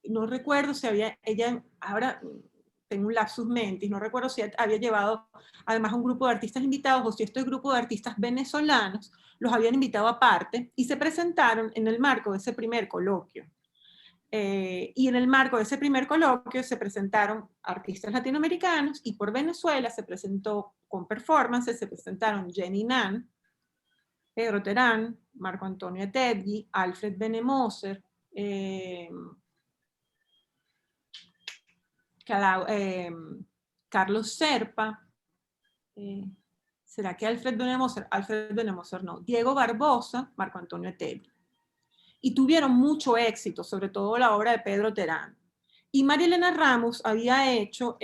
no recuerdo si ella, ahora tengo un lapsus mentis, no recuerdo si había llevado además un grupo de artistas invitados, o si este grupo de artistas venezolanos los habían invitado aparte, y se presentaron en el marco de ese primer coloquio. Y en el marco de ese primer coloquio se presentaron artistas latinoamericanos, y por Venezuela se presentó con performances, se presentaron Jenny Nan, Pedro Terán, Marco Antonio Tedgui, Alfred Benemoser, Carlos Serpa, ¿será que Alfred Benemoser? Alfred Benemoser no, Diego Barbosa, Marco Antonio Tedgui. Y tuvieron mucho éxito, sobre todo la obra de Pedro Terán. Y María Elena Ramos había hecho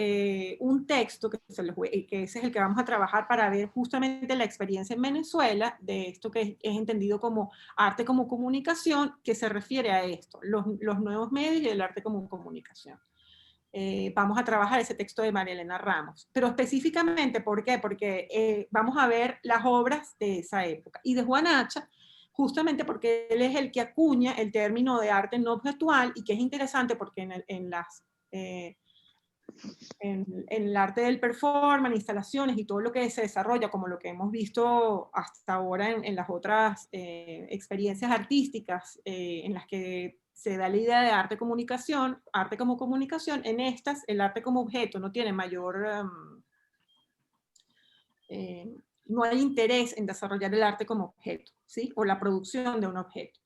un texto, que ese es el que vamos a trabajar para ver justamente la experiencia en Venezuela, de esto que es entendido como arte como comunicación, que se refiere a esto, los nuevos medios y el arte como comunicación. Vamos a trabajar ese texto de María Elena Ramos. Pero específicamente, ¿por qué? Porque vamos a ver las obras de esa época. Y de Juan Hacha, justamente porque él es el que acuña el término de arte no objetual, y que es interesante porque en el arte del performance, instalaciones y todo lo que se desarrolla, como lo que hemos visto hasta ahora en las otras experiencias artísticas en las que se da la idea de arte como comunicación, en estas el arte como objeto no tiene mayor... no hay interés en desarrollar el arte como objeto, ¿sí? O la producción de un objeto.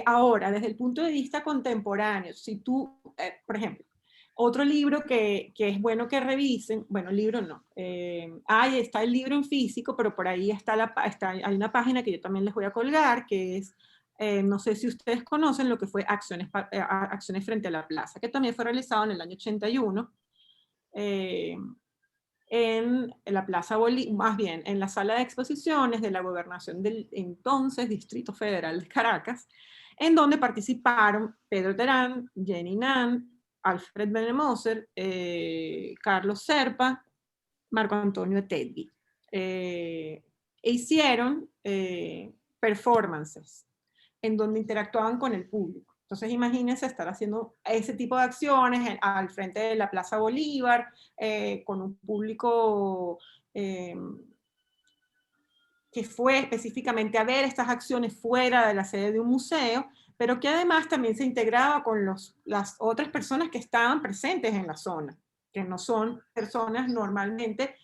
Ahora, desde el punto de vista contemporáneo, si tú, por ejemplo, otro libro que es bueno que revisen, bueno, libro no, ahí está el libro en físico, pero por ahí hay una página que yo también les voy a colgar, que es, no sé si ustedes conocen lo que fue Acciones frente a la Plaza, que también fue realizado en el año 81, en la Plaza Bolívar, más bien en la sala de exposiciones de la gobernación del entonces Distrito Federal de Caracas, en donde participaron Pedro Terán, Jenny Nan, Alfred Benemoser, Carlos Serpa, Marco Antonio Tedgui. E hicieron performances en donde interactuaban con el público. Entonces imagínense estar haciendo ese tipo de acciones al frente de la Plaza Bolívar, con un público que fue específicamente a ver estas acciones fuera de la sede de un museo, pero que además también se integraba con las otras personas que estaban presentes en la zona, que no son personas normalmente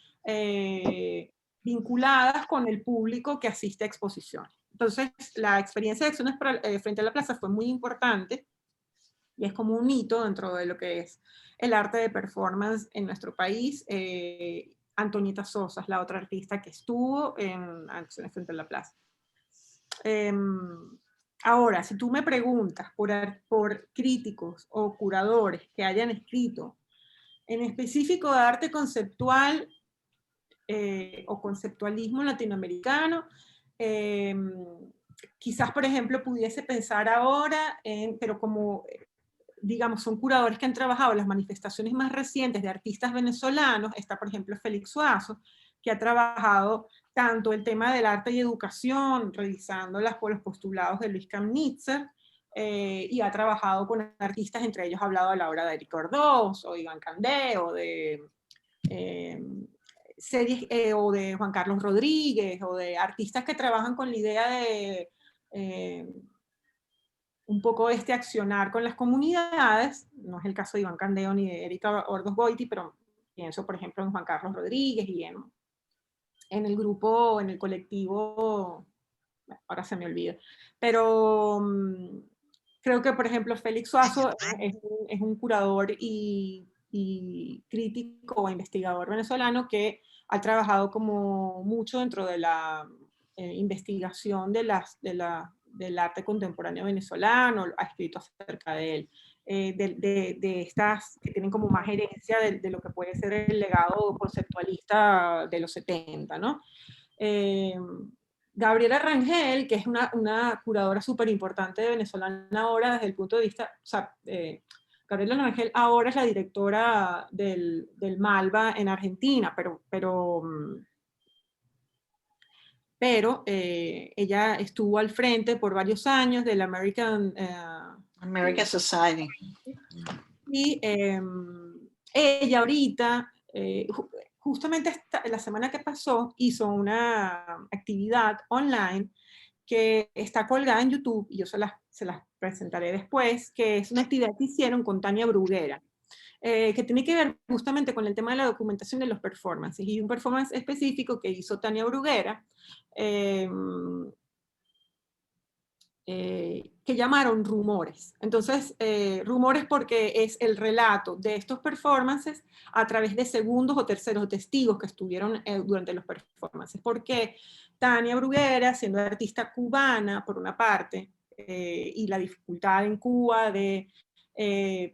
vinculadas con el público que asiste a exposiciones. Entonces, la experiencia de Acciones frente a la Plaza fue muy importante, y es como un hito dentro de lo que es el arte de performance en nuestro país. Antonieta Sosa es la otra artista que estuvo en Acciones frente a la Plaza. Ahora, si tú me preguntas por críticos o curadores que hayan escrito en específico de arte conceptual o conceptualismo latinoamericano, quizás, por ejemplo, pudiese pensar ahora pero como, digamos, son curadores que han trabajado las manifestaciones más recientes de artistas venezolanos. Está, por ejemplo, Félix Suazo, que ha trabajado tanto el tema del arte y educación, revisando los postulados de Luis Kamnitzer, y ha trabajado con artistas, entre ellos ha hablado a la obra de Eric Ordós, o Iván Candé, o de series, o de Juan Carlos Rodríguez, o de artistas que trabajan con la idea de un poco accionar con las comunidades. No es el caso de Iván Candeo ni de Erika Ordós Goiti, pero pienso, por ejemplo, en Juan Carlos Rodríguez y en el grupo, en el colectivo, ahora se me olvida, pero creo que, por ejemplo, Félix Suazo es un curador y crítico o investigador venezolano que ha trabajado como mucho dentro de la investigación del arte contemporáneo venezolano, ha escrito acerca de él, de estas que tienen como más herencia de lo que puede ser el legado conceptualista de los 70, ¿no? Gabriela Rangel, que es una curadora súper importante venezolana ahora desde el punto de vista, o sea, Gabriela Rangel ahora es la directora del Malva en Argentina, pero ella estuvo al frente por varios años del American Society. Y ella ahorita, justamente la semana que pasó, hizo una actividad online que está colgada en YouTube, y yo se las presentaré después, que es una actividad que hicieron con Tania Bruguera, que tiene que ver justamente con el tema de la documentación de los performances, y un performance específico que hizo Tania Bruguera, que llamaron Rumores. Entonces, Rumores porque es el relato de estos performances a través de segundos o terceros testigos que estuvieron durante los performances. Porque Tania Bruguera, siendo artista cubana, por una parte, y la dificultad en Cuba de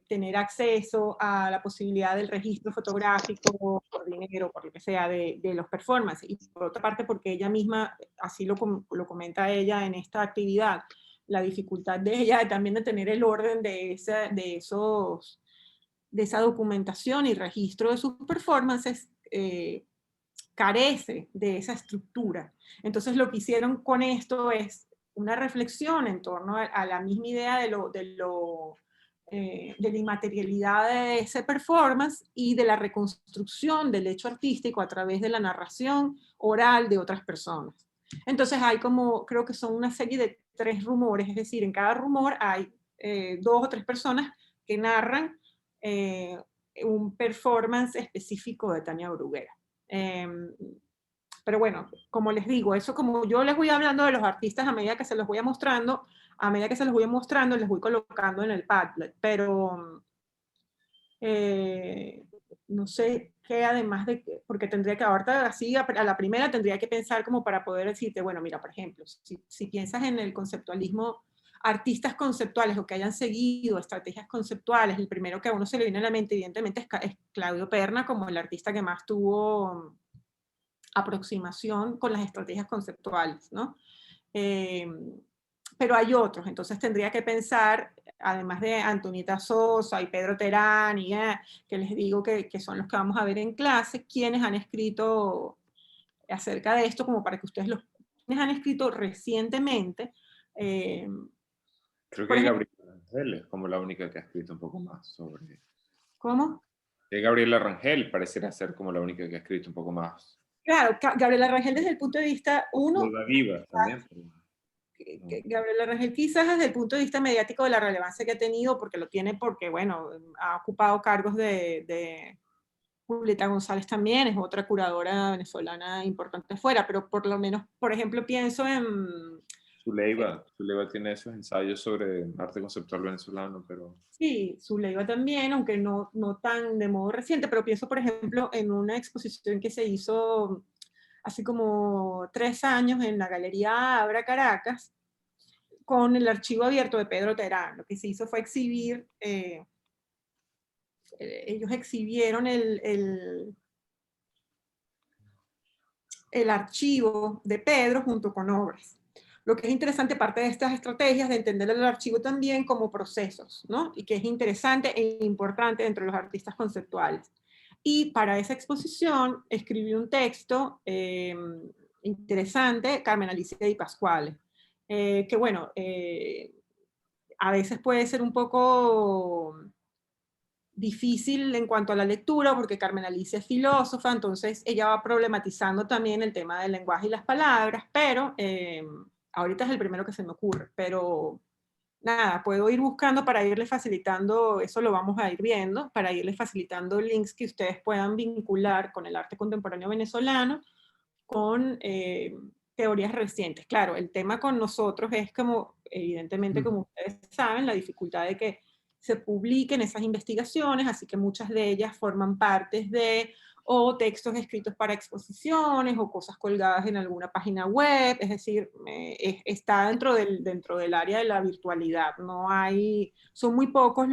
tener acceso a la posibilidad del registro fotográfico por dinero, por lo que sea, de los performances, y por otra parte porque ella misma, así lo comenta ella en esta actividad, la dificultad de ella también de tener el orden de esa documentación y registro de sus performances, carece de esa estructura. Entonces lo que hicieron con esto es una reflexión en torno a la misma idea de la inmaterialidad de ese performance y de la reconstrucción del hecho artístico a través de la narración oral de otras personas. Entonces hay como, creo que son una serie de 3 rumores, es decir, en cada rumor hay 2 o 3 personas que narran un performance específico de Tania Bruguera. Pero bueno, como les digo, eso como yo les voy hablando de los artistas a medida que se los voy mostrando, les voy colocando en el Padlet, pero no sé qué además de, porque tendría que ahorita así a la primera tendría que pensar como para poder decirte, bueno, mira, por ejemplo, si piensas en el conceptualismo, artistas conceptuales o que hayan seguido estrategias conceptuales, el primero que a uno se le viene a la mente evidentemente es Claudio Perna, como el artista que más tuvo aproximación con las estrategias conceptuales, ¿no? Pero hay otros, entonces tendría que pensar, además de Antonieta Sosa y Pedro Terán, y que les digo que son los que vamos a ver en clase, quienes han escrito acerca de esto, como para que ustedes quienes han escrito recientemente. Creo que Gabriela Rangel es como la única que ha escrito un poco más sobre... ¿Cómo? Gabriela Rangel pareciera ser como la única que ha escrito un poco más. Claro, Gabriela Rangel desde el punto de vista, viva también. Gabriela Rangel quizás desde el punto de vista mediático de la relevancia que ha tenido, porque lo tiene porque, bueno, ha ocupado cargos de Julieta González también, es otra curadora venezolana importante fuera, pero por lo menos, por ejemplo, pienso en... Zuleiva tiene esos ensayos sobre arte conceptual venezolano, pero... Sí, Zuleiva también, aunque no tan de modo reciente, pero pienso, por ejemplo, en una exposición que se hizo hace como 3 años en la Galería Abra Caracas, con el archivo abierto de Pedro Terán. Lo que se hizo fue exhibir, ellos exhibieron el archivo de Pedro junto con obras. Lo que es interesante, parte de estas estrategias, de entender el archivo también como procesos, ¿no? Y que es interesante e importante entre los artistas conceptuales. Y para esa exposición escribí un texto interesante, Carmen Alicia Di Pasquale, que bueno, a veces puede ser un poco difícil en cuanto a la lectura, porque Carmen Alicia es filósofa, entonces ella va problematizando también el tema del lenguaje y las palabras, pero ahorita es el primero que se me ocurre, pero nada, puedo ir buscando para irles facilitando, eso lo vamos a ir viendo, para irles facilitando links que ustedes puedan vincular con el arte contemporáneo venezolano, con teorías recientes. Claro, el tema con nosotros es como, evidentemente, como ustedes saben, la dificultad de que se publiquen esas investigaciones, así que muchas de ellas forman partes de o textos escritos para exposiciones o cosas colgadas en alguna página web, es decir, está dentro del área de la virtualidad. No hay, son muy pocos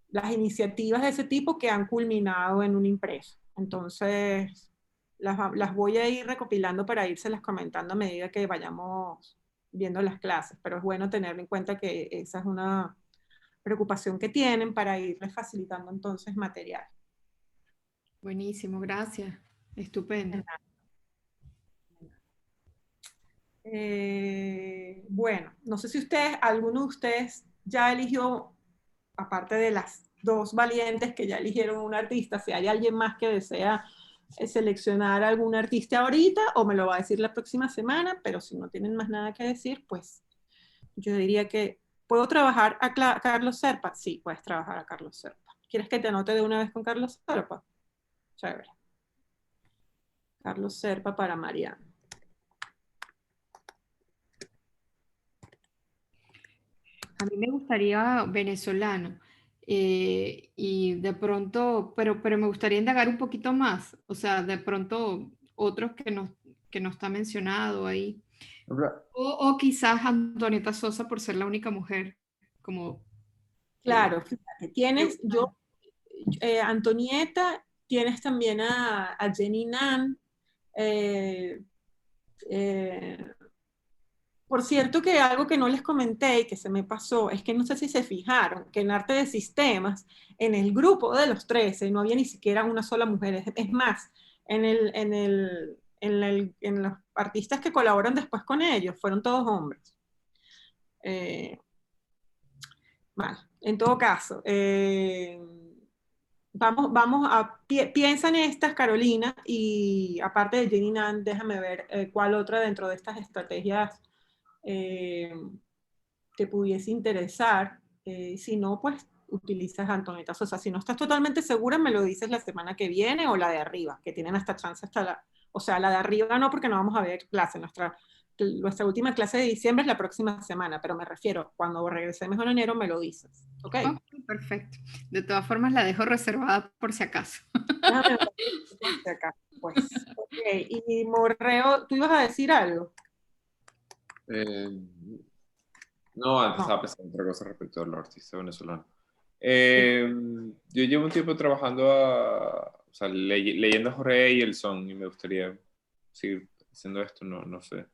las iniciativas de ese tipo que han culminado en un impreso. Entonces, las voy a ir recopilando para irselas comentando a medida que vayamos viendo las clases, pero es bueno tener en cuenta que esa es una preocupación que tienen para irles facilitando entonces material. Buenísimo, gracias. Estupendo. Bueno, no sé si alguno de ustedes ya eligió, aparte de las dos valientes que ya eligieron un artista, si hay alguien más que desea seleccionar algún artista ahorita, o me lo va a decir la próxima semana, pero si no tienen más nada que decir, pues yo diría que ¿puedo trabajar a Carlos Serpa? Sí, puedes trabajar a Carlos Serpa. ¿Quieres que te anote de una vez con Carlos Serpa? Chévere. Carlos Serpa para Mariana. A mí me gustaría venezolano. Y de pronto, pero me gustaría indagar un poquito más. O sea, de pronto otros que no está mencionado ahí. O quizás Antonieta Sosa por ser la única mujer. Como, claro, fíjate, tienes, Antonieta, tienes también a Jenny Nan. Por cierto, que algo que no les comenté y que se me pasó, es que no sé si se fijaron, que en arte de sistemas, en el grupo de los 13, no había ni siquiera una sola mujer. Es más, en los artistas que colaboran después con ellos, fueron todos hombres. Bueno, en todo caso, piensa en estas, Carolina, y aparte de Jenny Nan, déjame ver cuál otra dentro de estas estrategias te pudiese interesar. Si no, pues utilizas Antonieta Sosa. Si no estás totalmente segura, me lo dices la semana que viene o la de arriba, que tienen hasta chance o sea, la de arriba no, porque no vamos a ver clase. Nuestra última clase de diciembre es la próxima semana, pero me refiero, cuando regresemos en enero me lo dices. ¿Ok? Okay, perfecto. De todas formas, la dejo reservada por si acaso. Por si acaso, pues. Ok, y Morreo, ¿tú ibas a decir algo? No, estaba pensando en otra cosa respecto a los artistas venezolanos. Yo llevo un tiempo trabajando o sea, leyendo a Jorge Eielson y me gustaría seguir haciendo esto, no sé.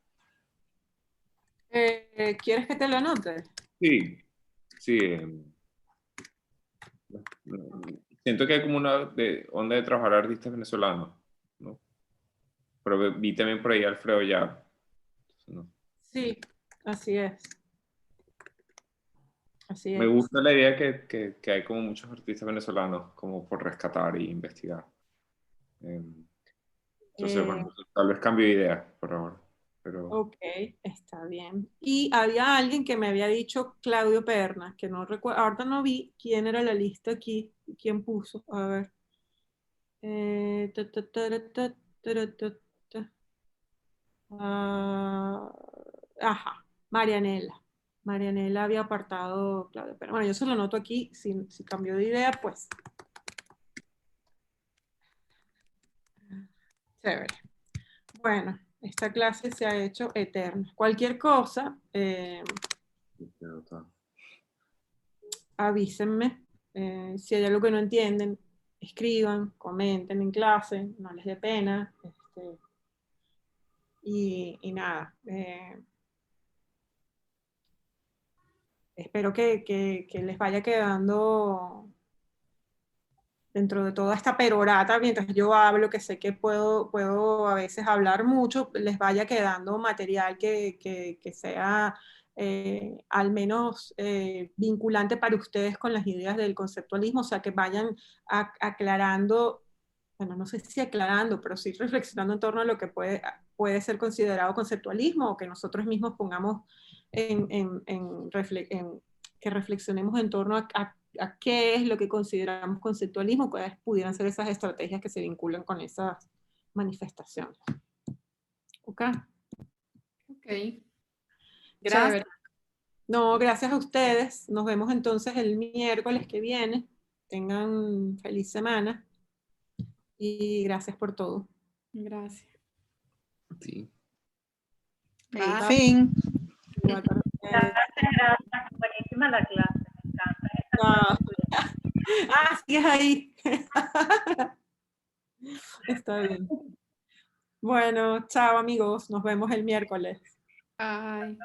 ¿Quieres que te lo anote? Sí. Siento que hay como una onda de trabajar a artistas venezolanos, ¿no? Pero vi también por ahí a Alfredo ya. ¿No? Sí, así es. Me gusta la idea que hay como muchos artistas venezolanos como por rescatar e investigar. Entonces, bueno, tal vez cambio de idea por ahora. Pero... Ok, está bien. Y había alguien que me había dicho Claudio Pernas, que no recuerdo, ahorita no vi quién era la lista aquí, quién puso, a ver. Ajá, Marianela. Marianela había apartado Claudio Pernas. Bueno, yo se lo noto aquí, si cambió de idea, pues. Chévere. Bueno. Esta clase se ha hecho eterna. Cualquier cosa, avísenme. Si hay algo que no entienden, escriban, comenten en clase, no les dé pena. Y nada. Espero que les vaya quedando dentro de toda esta perorata, mientras yo hablo, que sé que puedo a veces hablar mucho, les vaya quedando material que sea al menos vinculante para ustedes con las ideas del conceptualismo, o sea, que vayan aclarando, bueno, no sé si aclarando, pero sí reflexionando en torno a lo que puede ser considerado conceptualismo, o que nosotros mismos pongamos que reflexionemos en torno a qué es lo que consideramos conceptualismo, cuáles pudieran ser esas estrategias que se vinculan con esas manifestaciones. ¿Ok? Ok. Gracias. Chévere. No, gracias a ustedes. Nos vemos entonces el miércoles que viene. Tengan feliz semana. Y gracias por todo. Gracias. Sí. El fin. Igual para ustedes. Gracias. Buenísima la clase. Me encanta esta Ah. clase tuya. Sigues ahí. Está bien. Bueno, chao amigos. Nos vemos el miércoles. Bye.